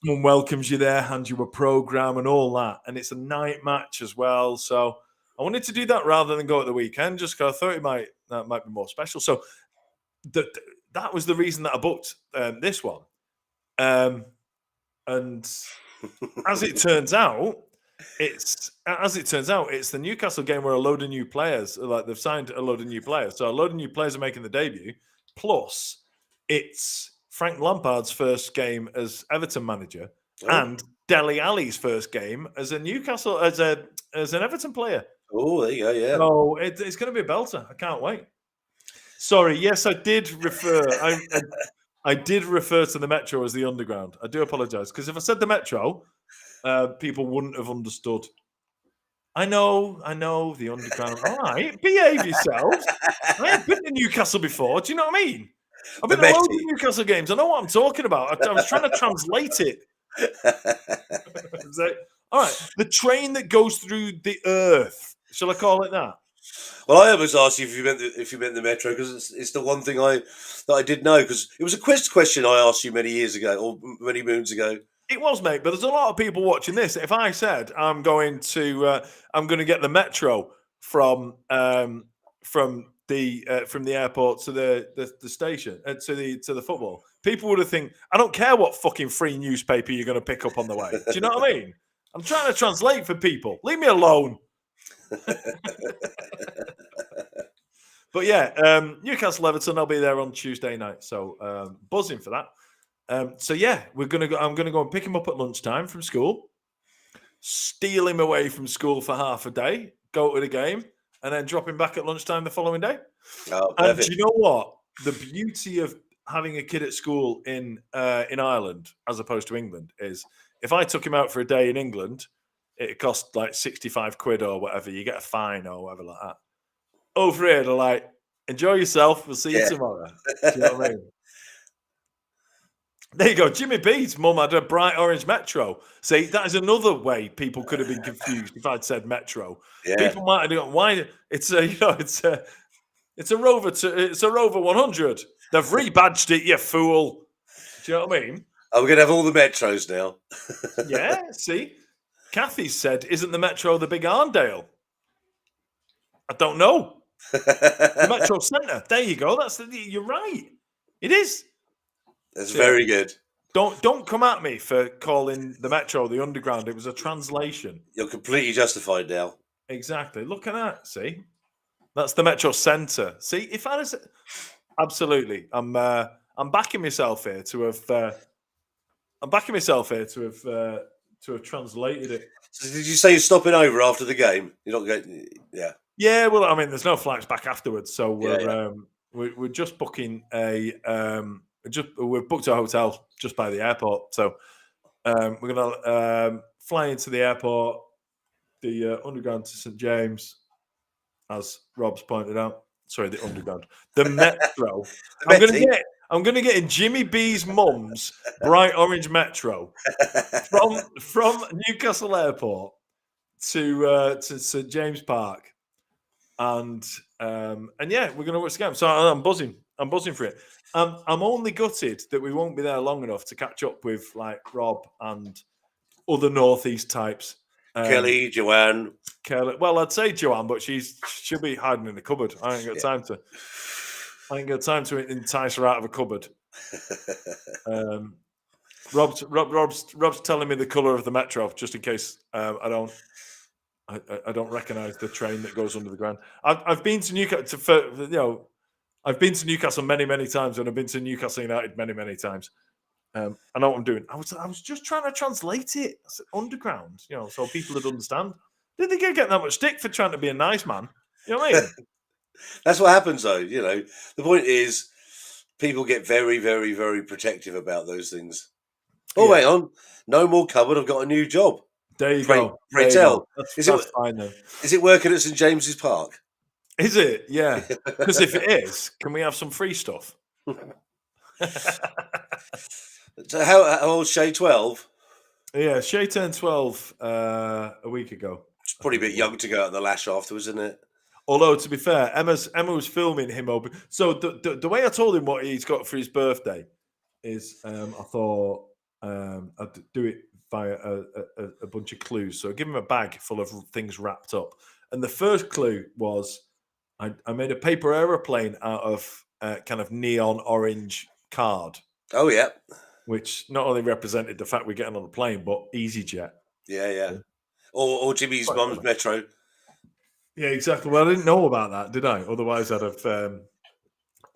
S2: someone welcomes you there, hands you a program and all that. And it's a night match as well. So I wanted to do that rather than go at the weekend, just because I thought that might be more special. So that was the reason that I booked this one. And as it turns out, it's the Newcastle game where a load of new players, like they've signed a load of new players. So a load of new players are making the debut. Plus, it's Frank Lampard's first game as Everton manager and Dele Alli's first game as a Newcastle as an Everton player.
S1: Oh, there you go. Yeah.
S2: So it's going to be a belter. I can't wait. Sorry. Yes, I did refer. I did refer to the Metro as the Underground. I do apologise, because if I said the Metro, people wouldn't have understood. I know, the Underground. All right, behave yourselves. I ain't been to Newcastle before. Do you know what I mean? I've been to loads of Newcastle games. I know what I'm talking about. I was trying to translate it. All right, the train that goes through the earth. Shall I call it that?
S1: Well, I almost asked you if you meant the Metro, because it's the one thing that I did know, because it was a quiz question I asked you many years ago, or many moons ago.
S2: It was, mate, but there's a lot of people watching this. If I said I'm going to get the Metro from the airport to the station to the football, people would have think, I don't care what fucking free newspaper you're going to pick up on the way. Do you know what I mean? I'm trying to translate for people. Leave me alone. But yeah, Newcastle Everton, I'll be there on Tuesday night, so buzzing for that. So yeah, I'm gonna go and pick him up at lunchtime from school, steal him away from school for half a day, go to the game, and then drop him back at lunchtime the following day. And do you know what? The beauty of having a kid at school in Ireland as opposed to England is, if I took him out for a day in England, it cost like 65 quid or whatever. You get a fine or whatever like that. Over here, they're like, enjoy yourself. We'll see you tomorrow. Do you know what I mean? There you go. Jimmy B's mum had a bright orange Metro. See, that is another way people could have been confused if I'd said Metro. Yeah. People might have gone, why? It's a Rover. It's a Rover 100. They've rebadged it, you fool. Do you know what I mean?
S1: Oh, we're gonna have all the Metros now.
S2: Yeah. See, Kathy said, "Isn't the Metro the big Arndale?" I don't know. The Metro Centre. There you go. You're right. It is.
S1: That's very good.
S2: Don't come at me for calling the Metro the Underground. It was a translation.
S1: You're completely justified now.
S2: Exactly. Look at that. See, that's the Metro Centre. See, if I was absolutely, I'm backing myself here to have. I'm backing myself here to have translated it.
S1: So did you say you're stopping over after the game? You're not going. Yeah.
S2: Yeah. Well, I mean, there's no flights back afterwards, so we're just booking we've booked a hotel just by the airport, so we're gonna fly into the airport, the underground to St James, as Rob's pointed out. Sorry, the underground, the Metro. I'm gonna get in Jimmy B's mum's bright orange Metro from Newcastle Airport to St James Park, and yeah, we're gonna watch the game. So I'm buzzing. I'm buzzing for it. I'm only gutted that we won't be there long enough to catch up with like Rob and other Northeast types.
S1: Kelly, Joanne.
S2: Kelly. Well, I'd say Joanne, but she'll be hiding in the cupboard. I ain't got time to. I ain't got time to entice her out of a cupboard. Rob's telling me the colour of the metro just in case I don't recognise the train that goes under the ground. I've been to Newcastle. I've been to Newcastle many times, and I've been to Newcastle United many times. I know what I'm doing. I was just trying to translate it. I said, underground, so people would understand. Didn't think I'd get that much stick for trying to be a nice man. You know what I mean?
S1: That's what happens, though. The point is, people get very, very, very protective about those things. Oh, wait on. No more cupboard. I've got a new job.
S2: There you go.
S1: Pray tell.
S2: That's fine then.
S1: Is it working at St James's Park?
S2: Is it? Yeah. Because if it is, can we have some free stuff?
S1: So how old's Shay? 12?
S2: Yeah, Shay turned 12 a week ago.
S1: It's probably a bit young to go out the lash afterwards, isn't it?
S2: Although, to be fair, Emma was filming him open. So the way I told him what he's got for his birthday is I thought I'd do it via a bunch of clues. So I give him a bag full of things wrapped up. And the first clue was I made a paper aeroplane out of kind of neon orange card.
S1: Oh, yeah.
S2: Which not only represented the fact we're getting on a plane, but EasyJet.
S1: Yeah. Or Jimmy's mum's metro.
S2: Yeah, exactly. Well, I didn't know about that, did I? Otherwise, I'd have.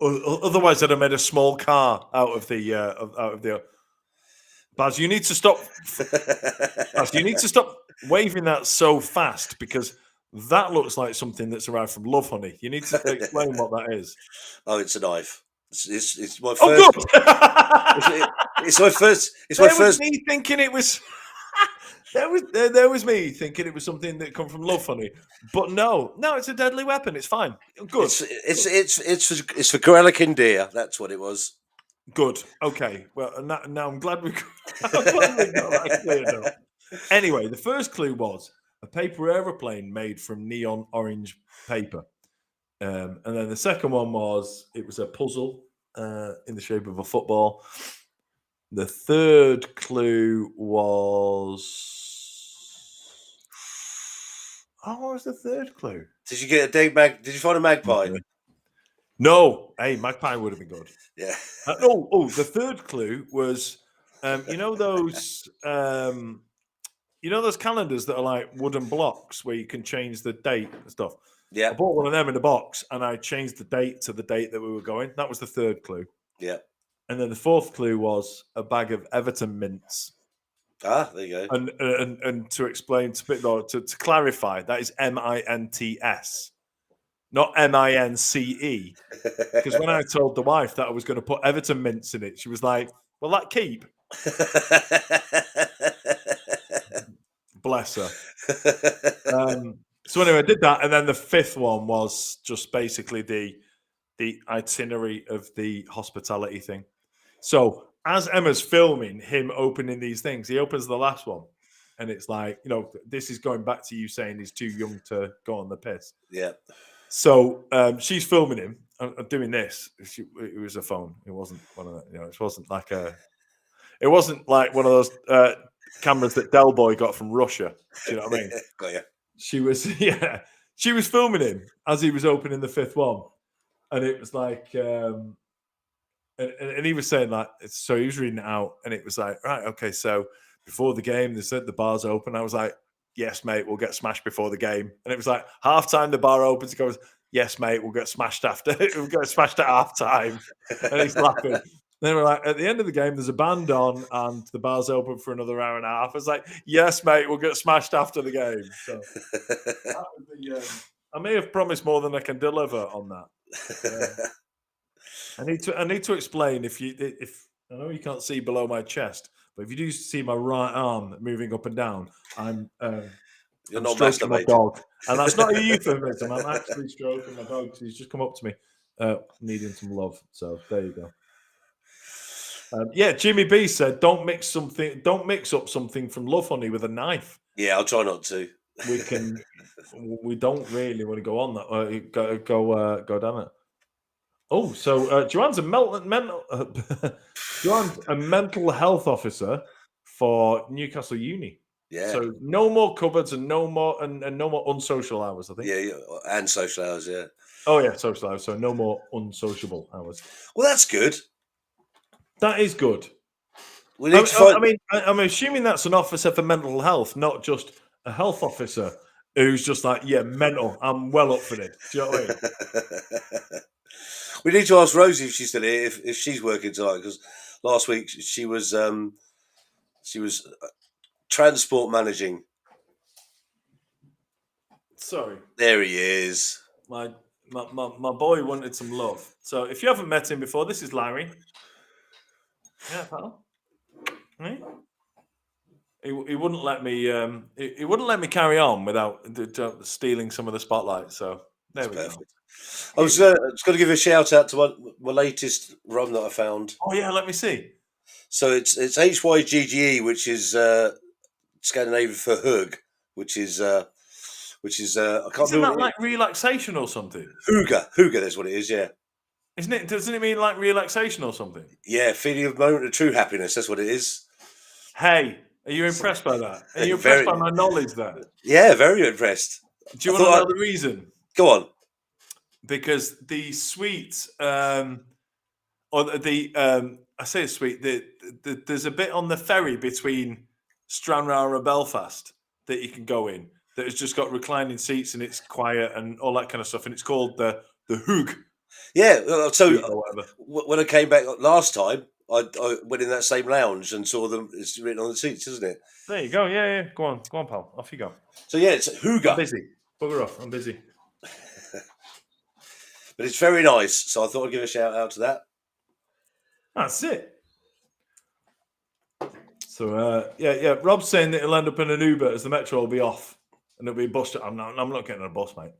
S2: I'd have made a small car out of the. Baz, you need to stop. Baz, you need to stop waving that so fast because that looks like something that's arrived from Love Honey. You need to explain what that is.
S1: Oh, it's a knife. It's my first.
S2: Oh, good.
S1: It's my first.
S2: There was me thinking it was. There was me thinking it was something that come from Love Honey, but no, it's a deadly weapon. It's fine. Good.
S1: It's for Gorelican deer. That's what it was.
S2: Good. Okay. Well, now I'm glad we got that cleared up. Anyway, the first clue was a paper aeroplane made from neon orange paper, and then the second one was it was a puzzle in the shape of a football. The third clue was. Oh, what was the third clue?
S1: Did you get Did you find a magpie?
S2: No. Hey, magpie would have been good.
S1: Yeah.
S2: The third clue was, those calendars that are like wooden blocks where you can change the date and stuff.
S1: Yeah.
S2: I bought one of them in a box and I changed the date to the date that we were going. That was the third clue.
S1: Yeah.
S2: And then the fourth clue was a bag of Everton mints.
S1: Ah, there you
S2: go. And to explain, to clarify, that is MINTS, not MINCE. Because when I told the wife that I was going to put Everton mints in it, she was like, "Will that keep?" Bless her. So anyway, I did that, and then the fifth one was just basically the itinerary of the hospitality thing. So as Emma's filming him opening these things, he opens the last one, and it's like, this is going back to you saying he's too young to go on the piss.
S1: Yeah.
S2: So she's filming him doing this. It was a phone. It wasn't one of that. It wasn't like one of those cameras that Del Boy got from Russia. Do you know what I mean?
S1: Got you.
S2: She was filming him as he was opening the fifth one, and it was like, and he was saying that. So he was reading it out, and it was like, right, okay. So before the game, they said the bar's open. I was like, yes, mate, we'll get smashed before the game. And it was like halftime, the bar opens. He goes, yes, mate, we'll get smashed after. We'll get smashed at halftime. And he's laughing. Then we're like, at the end of the game, there's a band on and the bar's open for another hour and a half. It's like, yes, mate, we'll get smashed after the game. So that was I may have promised more than I can deliver on that. I need to explain if I know you can't see below my chest, but if you do see my right arm moving up and down, I'm
S1: not
S2: stroking my dog, and that's not a euphemism. I'm actually stroking my dog. So he's just come up to me, needing some love. So there you go. Jimmy B said, "Don't mix up something from Love Honey with a knife."
S1: Yeah, I'll try not to.
S2: We don't really want to go on that. Go down it. Oh, so Joanne's a Joanne's a mental health officer for Newcastle Uni.
S1: Yeah,
S2: So no more cupboards and no more and no more unsocial hours, I think.
S1: yeah, and social hours. Yeah.
S2: Oh yeah, social hours. So no more unsociable hours.
S1: Well, that's good.
S2: That is good.
S1: We need to find.
S2: I'm assuming that's an officer for mental health, not just a health officer who's just like, yeah, mental. I'm well up for this. Do you know what I mean?
S1: We need to ask Rosie if she's still here, if she's working tonight, because last week she was transport managing.
S2: Sorry,
S1: There he is.
S2: my boy wanted some love. So if you haven't met him before, this is Larry. Yeah, pal. Right? He wouldn't let me. He wouldn't let me carry on without stealing some of the spotlight. So there we
S1: Perfect.
S2: go.
S1: I was just going to give a shout out to my latest rum that I found.
S2: Oh yeah, let me see.
S1: So it's HYGGE, which is Scandinavian for hug, which is I can't
S2: Isn't
S1: remember
S2: that like relaxation or something?
S1: Hygge. That's what it is. Yeah,
S2: Isn't it? Doesn't it mean like relaxation or something?
S1: yeah, feeling of moment of true happiness. That's what it is.
S2: Hey, are you impressed by that? Are you
S1: Very-
S2: impressed by my knowledge there?
S1: Yeah, very impressed.
S2: Do you want to know the reason?
S1: Go on.
S2: Because the sweet, or I say sweet. There's a bit on the ferry between Stranraer and Belfast that you can go in that has just got reclining seats and it's quiet and all that kind of stuff, and it's called the Hoog.
S1: Yeah, so
S2: or whatever.
S1: when I came back last time, I went in that same lounge and saw them. It's written on the seats, isn't it?
S2: There you go. Yeah. Go on, pal. Off you go.
S1: So yeah, it's
S2: I'm
S1: Hygge,
S2: busy. Bugger off. I'm busy.
S1: but it's very nice. So I thought I'd give a shout out to that.
S2: That's it. So yeah. Rob's saying that he'll end up in an Uber as the metro will be off and it'll be a bus. I'm not getting on a bus, mate.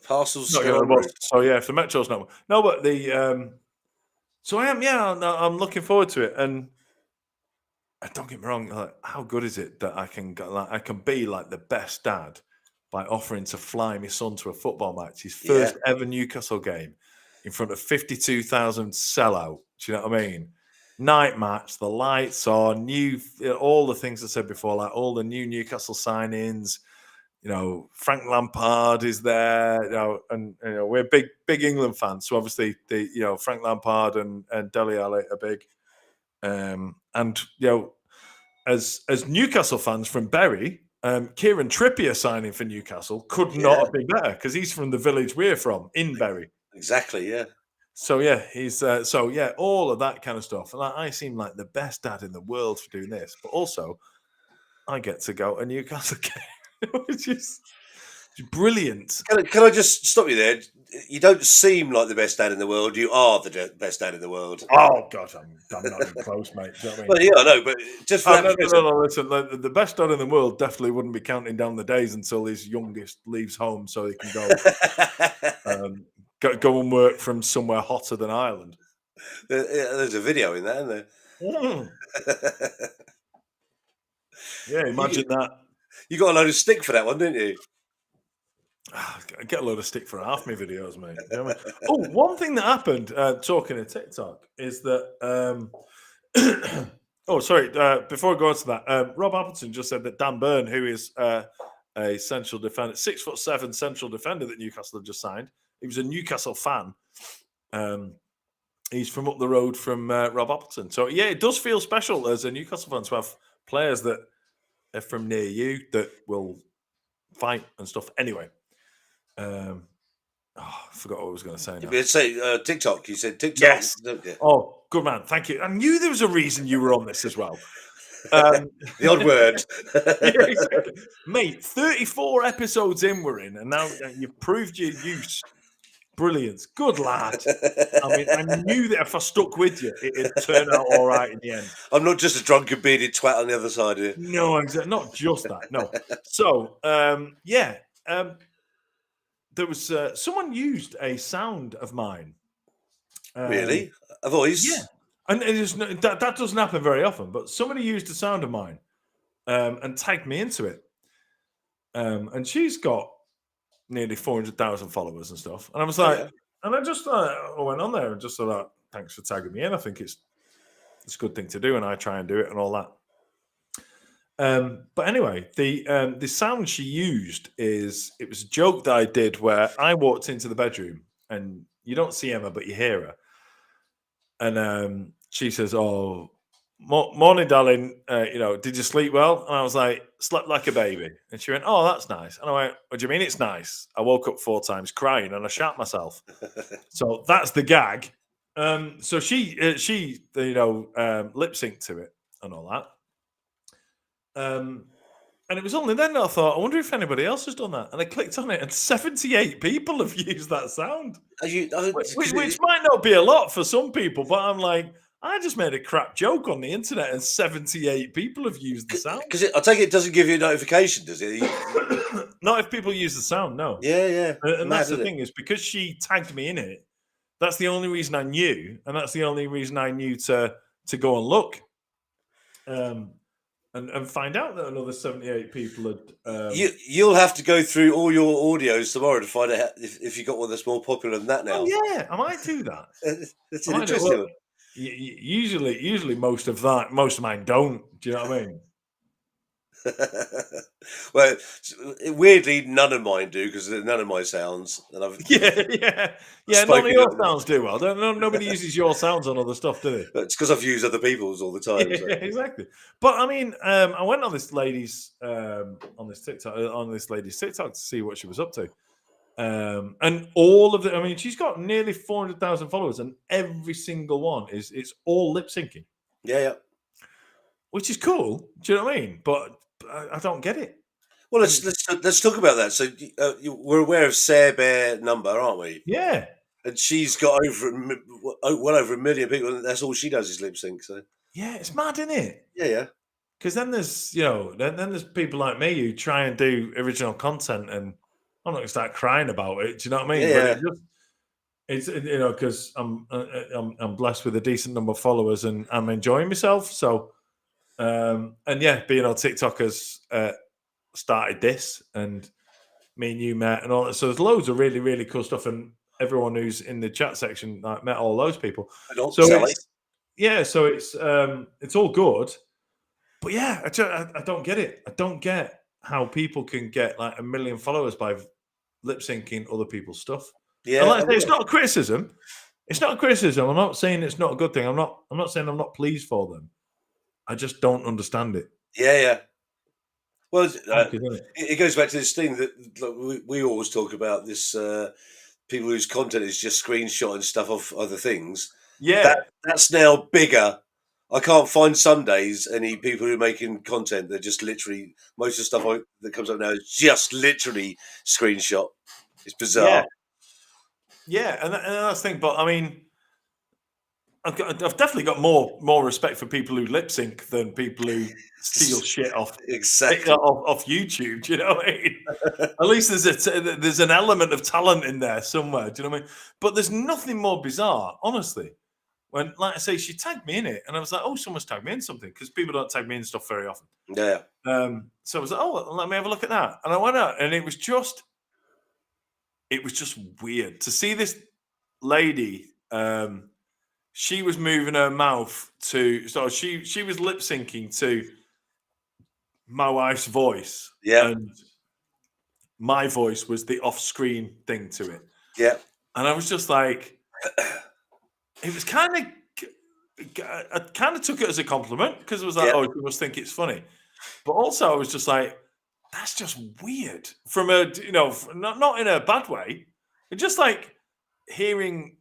S1: Parcels.
S2: Not getting on a bus. So yeah, if the metro's not, no, but the so I am. Yeah, I'm looking forward to it. And don't get me wrong, like, how good is it that I can be like the best dad by offering to fly my son to a football match, his first ever Newcastle game, in front of 52,000 sellout. Do you know what I mean? Night match, the lights on, all the things I said before, like all the new Newcastle signings. You know, Frank Lampard is there. You know, and we're big England fans, so obviously Frank Lampard and Dele Alli are big. And as Newcastle fans from Bury, Kieran Trippier signing for Newcastle could not have been better because he's from the village we're from in Bury.
S1: Exactly, yeah.
S2: So yeah, he's all of that kind of stuff. And I seem like the best dad in the world for doing this, but also I get to go to Newcastle game, which is brilliant.
S1: Can I just stop you there? You don't seem like the best dad in the world. You are the best dad in the world.
S2: Oh God, I'm not even close, mate. Do you know what I mean?
S1: Well, yeah, I know, but just for
S2: no. Listen, the best dad in the world definitely wouldn't be counting down the days until his youngest leaves home, so he can go and work from somewhere hotter than Ireland.
S1: There's a video in that, isn't there?
S2: Yeah, imagine that.
S1: You got a load of stick for that one, didn't you?
S2: I get a load of stick for half my videos, mate. You know what I mean? Oh, one thing that happened talking to TikTok is that. Before I go on to that, Rob Appleton just said that Dan Burn, who is a central defender, 6'7" central defender that Newcastle have just signed, he was a Newcastle fan. He's from up the road from Rob Appleton. So yeah, it does feel special as a Newcastle fan to have players that are from near you that will fight and stuff. Anyway. I forgot what I was going to say now.
S1: You say TikTok. You said TikTok.
S2: Yes. Oh, good man. Thank you. I knew there was a reason you were on this as well.
S1: The odd word.
S2: Yeah, exactly. Mate, 34 episodes in we're in, and now you've proved your use. Brilliant. Good lad. I mean, I knew that if I stuck with you, it'd turn out all right in the end.
S1: I'm not just a drunken bearded twat on the other side of you.
S2: No, exactly. Not just that. No. So, there was someone used a sound of mine.
S1: Really? A voice?
S2: Yeah. And that doesn't happen very often, but somebody used a sound of mine and tagged me into it. And she's got nearly 400,000 followers and stuff. And I was like, And I went on there and just thought, thanks for tagging me in. I think it's a good thing to do, and I try and do it and all that. But anyway, the sound she used it was a joke that I did where I walked into the bedroom and you don't see Emma, but you hear her. And she says, "Oh, morning, darling. Did you sleep well?" And I was like, "Slept like a baby." And she went, "Oh, that's nice." And I went, "What do you mean it's nice? I woke up 4 times crying and I shat myself." So that's the gag. So she lip synced to it and all that. And it was only then that I thought, I wonder if anybody else has done that. And I clicked on it, and 78 people have used that sound, which might not be a lot for some people, but I'm like, I just made a crap joke on the internet, and 78 people have used the sound.
S1: Because I take it doesn't give you a notification, does it?
S2: Not if people use the sound, no.
S1: Yeah.
S2: And that's the thing, is because she tagged me in it, that's the only reason I knew, and that's the only reason I knew to go and look. And find out that another 78 people had.
S1: You'll have to go through all your audios tomorrow to find out if you got one that's more popular than that now.
S2: Oh yeah, I might do that.
S1: That's an interesting one.
S2: Usually most of mine don't. Do you know what I mean?
S1: Well, weirdly, none of mine do, because none of my sounds. And I've
S2: yeah. None of your sounds do well. Nobody uses your sounds on other stuff, do they?
S1: It's because I've used other people's all the time.
S2: Yeah,
S1: So.
S2: exactly. But I mean, I went on this lady's TikTok to see what she was up to. And all of I mean, she's got nearly 400,000 followers, and every single one it's all lip syncing.
S1: Yeah.
S2: Which is cool. Do you know what I mean? But I don't get it.
S1: Well, let's talk about that. So we're aware of Sarah Bear number, aren't we?
S2: Yeah.
S1: And she's got well over 1 million people, and that's all she does is lip sync. So
S2: yeah, it's mad, isn't it?
S1: Yeah.
S2: Because then there's then there's people like me who try and do original content, and I'm not going to start crying about it. Do you know what I mean?
S1: Yeah.
S2: But it's because I'm blessed with a decent number of followers, and I'm enjoying myself. So and yeah, being on TikTok has started this, and me and you met, and all that. So there's loads of really, really cool stuff, and everyone who's in the chat section met all those people. So it's all good. But yeah, I don't get it. I don't get how people can get like 1 million followers by lip syncing other people's stuff.
S1: Yeah,
S2: and like I say, it's not a criticism. It's not a criticism. I'm not saying it's not a good thing. I'm not saying I'm not pleased for them. I just don't understand it.
S1: Yeah. Well, it goes back to this thing that we always talk about. This people whose content is just screenshotting stuff off other things.
S2: Yeah,
S1: that's now bigger. I can't find Sundays any people who are making content. They're just literally, most of the stuff that comes up now is just literally screenshot. It's bizarre.
S2: Yeah, and that's the thing. But I mean, I've definitely got more respect for people who lip sync than people who steal shit off YouTube. Do you know what I mean? At least there's an element of talent in there somewhere. Do you know what I mean? But there's nothing more bizarre, honestly. When, like I say, she tagged me in it, and I was like, "Oh, someone's tagged me in something," because people don't tag me in stuff very often.
S1: Yeah.
S2: So I was like, "Oh, let me have a look at that," and I went out, and it was just weird to see this lady. She was moving her mouth so she was lip syncing to my wife's voice.
S1: Yeah.
S2: And my voice was the off-screen thing to it.
S1: Yeah.
S2: And I was just like, it was I kind of took it as a compliment, because it was like, oh, you must think it's funny. But also I was just like, that's just weird from a, not in a bad way. It's just like hearing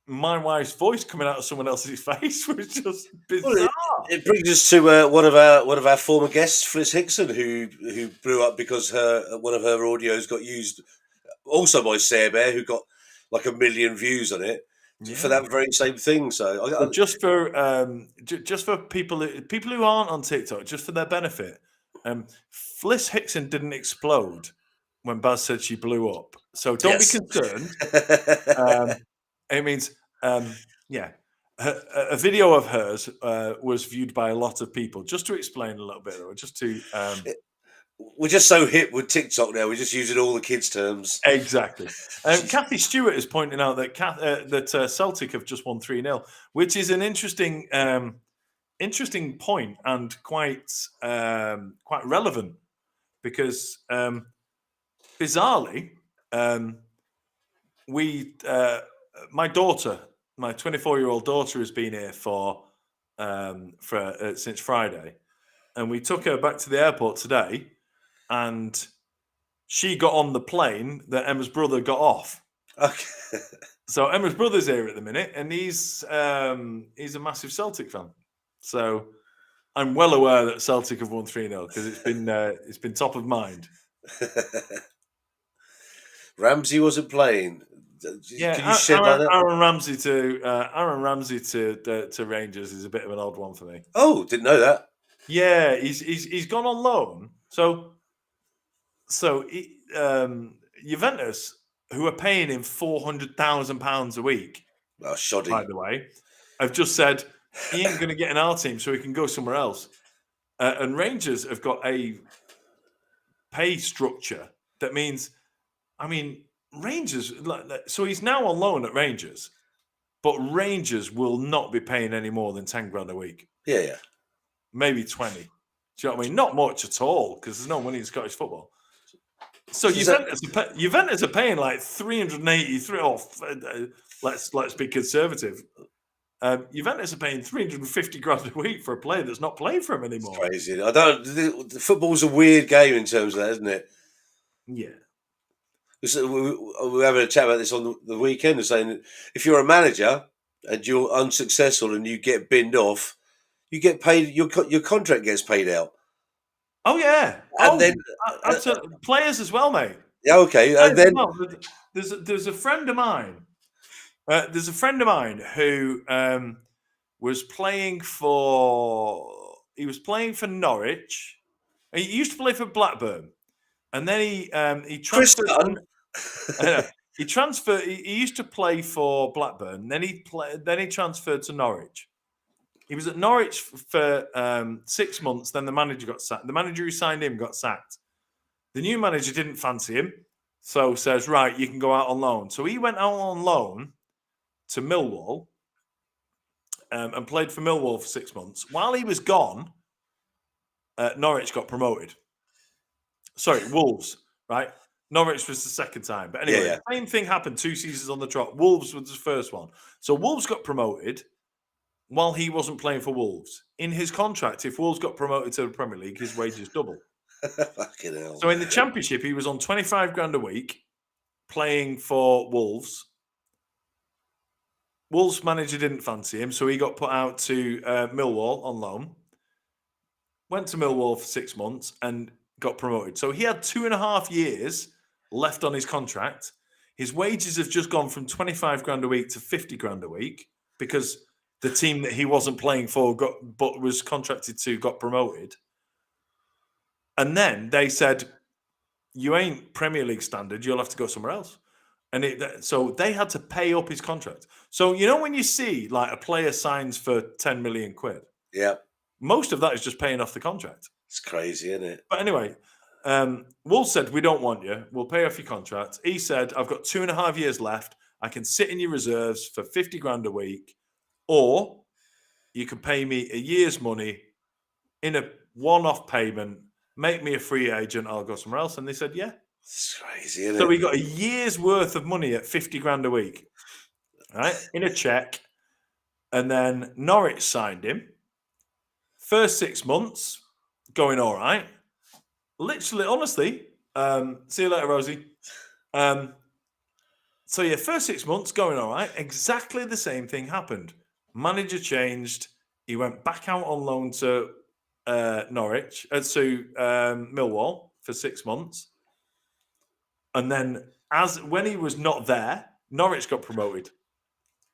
S2: my wife's voice coming out of someone else's face was just bizarre. Well,
S1: it brings us to one of our former guests, Fliss Hickson, who blew up because one of her audios got used also by Sarah Bear, who got like 1 million views on it for that very same thing. So
S2: just for people who aren't on TikTok, just for their benefit, Fliss Hickson didn't explode when Baz said she blew up. So don't be concerned. It means, a video of hers was viewed by a lot of people. Just to explain a little bit, though, just to
S1: we're just so hip with TikTok now. We're just using all the kids' terms.
S2: Exactly. Kathy Stewart is pointing out that Celtic have just won 3-0, which is an interesting point and quite relevant because bizarrely, my daughter, my 24-year-old daughter, has been here since Friday, and we took her back to the airport today, and she got on the plane that Emma's brother got off.
S1: Okay.
S2: So Emma's brother's here at the minute, and he's a massive Celtic fan. So I'm well aware that Celtic have won 3-0 because it's been top of mind.
S1: Ramsey wasn't playing.
S2: Yeah,
S1: Can you shed like that?
S2: Aaron Ramsey to Rangers is a bit of an odd one for me.
S1: Oh, didn't know that.
S2: Yeah, he's gone on loan. So Juventus, who are paying him £400,000 a week,
S1: Shoddy.
S2: by the way, have just said he ain't going to get in our team, so he can go somewhere else. And Rangers have got a pay structure that means, Rangers. So he's now on loan at Rangers, but Rangers will not be paying any more than 10 grand a week.
S1: Yeah.
S2: Maybe 20. Do you know what I mean? Not much at all because there's no money in Scottish football. So Juventus are paying like 383. Let's be conservative. Juventus are paying 350 grand a week for a player that's not playing for him anymore.
S1: It's crazy. Football's a weird game in terms of that, isn't it?
S2: Yeah.
S1: We were having a chat about this on the weekend and saying if you're a manager and you're unsuccessful and you get binned off, you get paid. Your contract gets paid out.
S2: Oh yeah.
S1: And then
S2: players as well, mate.
S1: Yeah. Okay. And then
S2: there's a friend of mine. There's a friend of mine who was playing for. He was playing for Norwich. He used to play for Blackburn, and then he transferred. He transferred. He used to play for Blackburn. Then he transferred to Norwich. He was at Norwich for 6 months. Then the manager got sacked. The manager who signed him got sacked. The new manager didn't fancy him, so says, right, you can go out on loan. So he went out on loan to Millwall and played for Millwall for 6 months. While he was gone, Norwich got promoted. Sorry, Wolves, right? Norwich was the second time. But anyway, The same thing happened 2 seasons on the trot. Wolves was the first one. So Wolves got promoted while he wasn't playing for Wolves. In his contract, if Wolves got promoted to the Premier League, his wages double.
S1: Fucking hell.
S2: So in the Championship, he was on 25 grand a week playing for Wolves. Wolves manager didn't fancy him, so he got put out to Millwall on loan. Went to Millwall for 6 months and got promoted. So he had 2.5 years left on his contract. His wages have just gone from 25 grand a week to 50 grand a week because the team that he wasn't playing for but was contracted to got promoted. And then they said, you ain't Premier League standard, you'll have to go somewhere else. And so they had to pay up his contract. So, when you see like a player signs for 10 million quid, most of that is just paying off the contract.
S1: It's crazy, isn't it?
S2: But anyway, Wolves said, we don't want you. We'll pay off your contract. He said, I've got 2.5 years left. I can sit in your reserves for 50 grand a week, or you can pay me a year's money in a one-off payment, make me a free agent, I'll go somewhere else. And they said, yeah.
S1: It's crazy, isn't it?
S2: So he got a year's worth of money at 50 grand a week, right? In a check. And then Norwich signed him. First 6 months, going all right. Literally, honestly, see you later, Rosie. So yeah, first 6 months, going all right. Exactly the same thing happened. Manager changed. He went back out on loan to Norwich, to Millwall for 6 months. And then when he was not there, Norwich got promoted.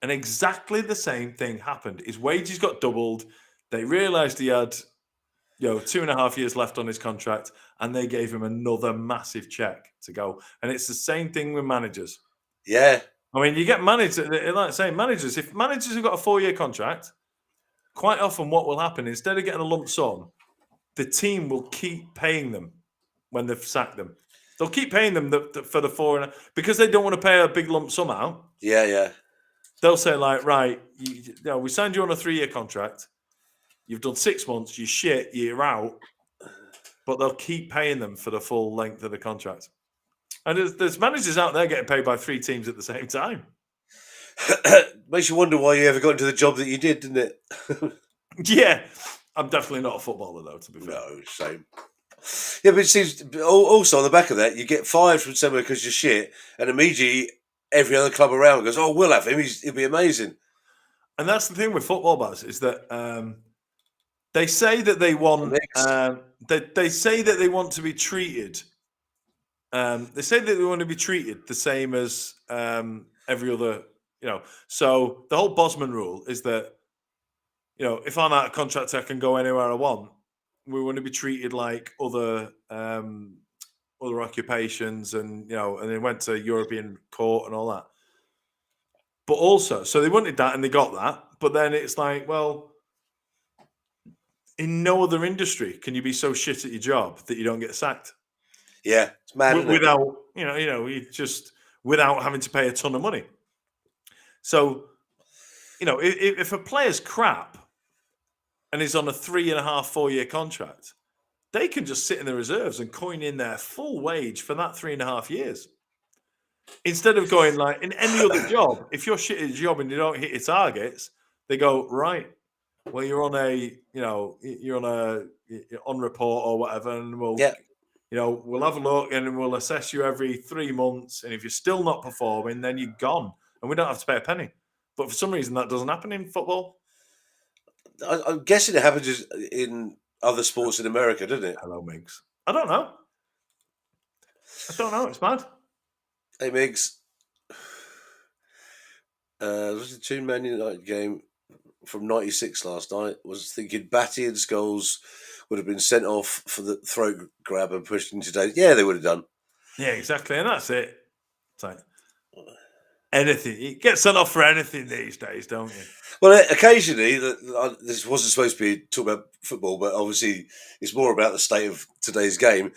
S2: And exactly the same thing happened. His wages got doubled. They realised he had 2.5 years left on his contract, and they gave him another massive check to go. And it's the same thing with managers.
S1: Yeah.
S2: I mean, you get managers, like saying managers, if managers have got a 4-year contract, quite often what will happen, instead of getting a lump sum, the team will keep paying them when they've sacked them. They'll keep paying them for the 4 because they don't want to pay a big lump sum out.
S1: Yeah.
S2: They'll say like, right, we signed you on a 3-year contract. You've done 6 months. You shit. You're out. But they'll keep paying them for the full length of the contract. And there's managers out there getting paid by 3 teams at the same time.
S1: Makes you wonder why you ever got into the job that you did, didn't it?
S2: Yeah, I'm definitely not a footballer though. To be fair,
S1: No, same. Yeah, but it seems also on the back of that, you get fired from somewhere because you're shit, and immediately every other club around goes, "Oh, we'll have him. He'll be amazing."
S2: And that's the thing with football, Baz, is that they say that they want they say that they want to be treated. They say that they want to be treated the same as every other, So the whole Bosman rule is that, if I'm out of contract, I can go anywhere I want. We want to be treated like other occupations, and and they went to European court and all that. But also, so they wanted that and they got that. But then it's like, well, in no other industry can you be so shit at your job that you don't get sacked.
S1: Yeah, it's mad.
S2: Without without having to pay a ton of money. So, if a player's crap and is on a 3.5, 4-year contract, they can just sit in the reserves and coin in their full wage for that 3.5 years. Instead of going like in any other job, if you're shit at your job and you don't hit your targets, they go, right, well, you're on on report or whatever, and we'll have a look and we'll assess you every 3 months. And if you're still not performing, then you're gone, and we don't have to pay a penny. But for some reason, that doesn't happen in football.
S1: I'm guessing it happens in other sports in America, doesn't it?
S2: Hello, Miggs. I don't know. It's mad.
S1: Hey, Miggs. Was the 2 Man United game from '96 last night? Was thinking Batty and Scholes would have been sent off for the throat grab and pushed into today. Yeah, they would have done.
S2: Yeah, exactly. And that's it. It's like anything. You get sent off for anything these days, don't you?
S1: Well, occasionally, this wasn't supposed to be talk about football, but obviously it's more about the state of today's game.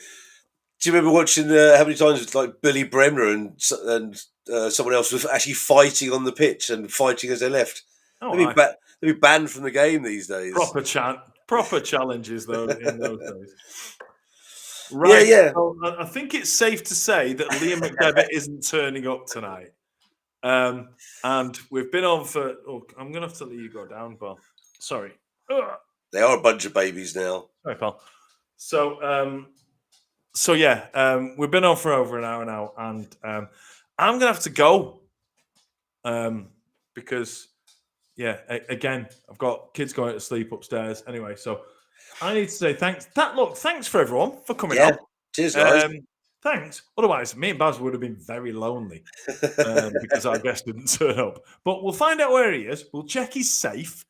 S1: Do you remember watching how many times like Billy Bremner and someone else was actually fighting on the pitch and fighting as they left?
S2: Oh,
S1: they'd be banned from the game these days.
S2: Proper challenges though in those days. Right.
S1: Yeah.
S2: So I think it's safe to say that Liam McDevitt isn't turning up tonight. And we've been on for. Oh, I'm gonna have to let you go down, pal. Sorry.
S1: They are a bunch of babies now.
S2: Sorry, pal. So we've been on for over an hour now, and I'm gonna have to go. Because again, I've got kids going to sleep upstairs. Anyway, so I need to say thanks. Thanks for everyone for coming on.
S1: Cheers, guys.
S2: Thanks. Otherwise, me and Baz would have been very lonely because our guest didn't turn up. But we'll find out where he is. We'll check he's safe.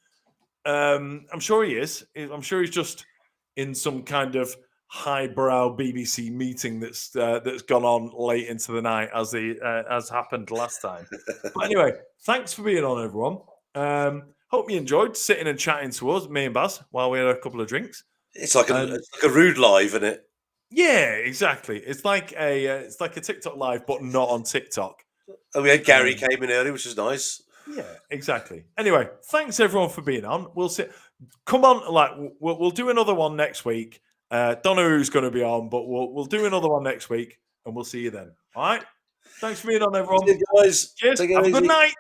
S2: I'm sure he is. I'm sure he's just in some kind of highbrow BBC meeting that's gone on late into the night as happened last time. But anyway, thanks for being on, everyone. Hope you enjoyed sitting and chatting to us, me and Baz, while we had a couple of drinks.
S1: It's like a rude live, isn't it?
S2: Yeah, exactly. It's like a TikTok live, but not on TikTok.
S1: And we had Gary came in early, which was nice.
S2: Yeah, exactly. Anyway, thanks everyone for being on. We'll see. Come on, we'll do another one next week. Don't know who's going to be on, but we'll do another one next week, and we'll see you then. All right. Thanks for being on, everyone.
S1: See you guys.
S2: Cheers. Have a good night.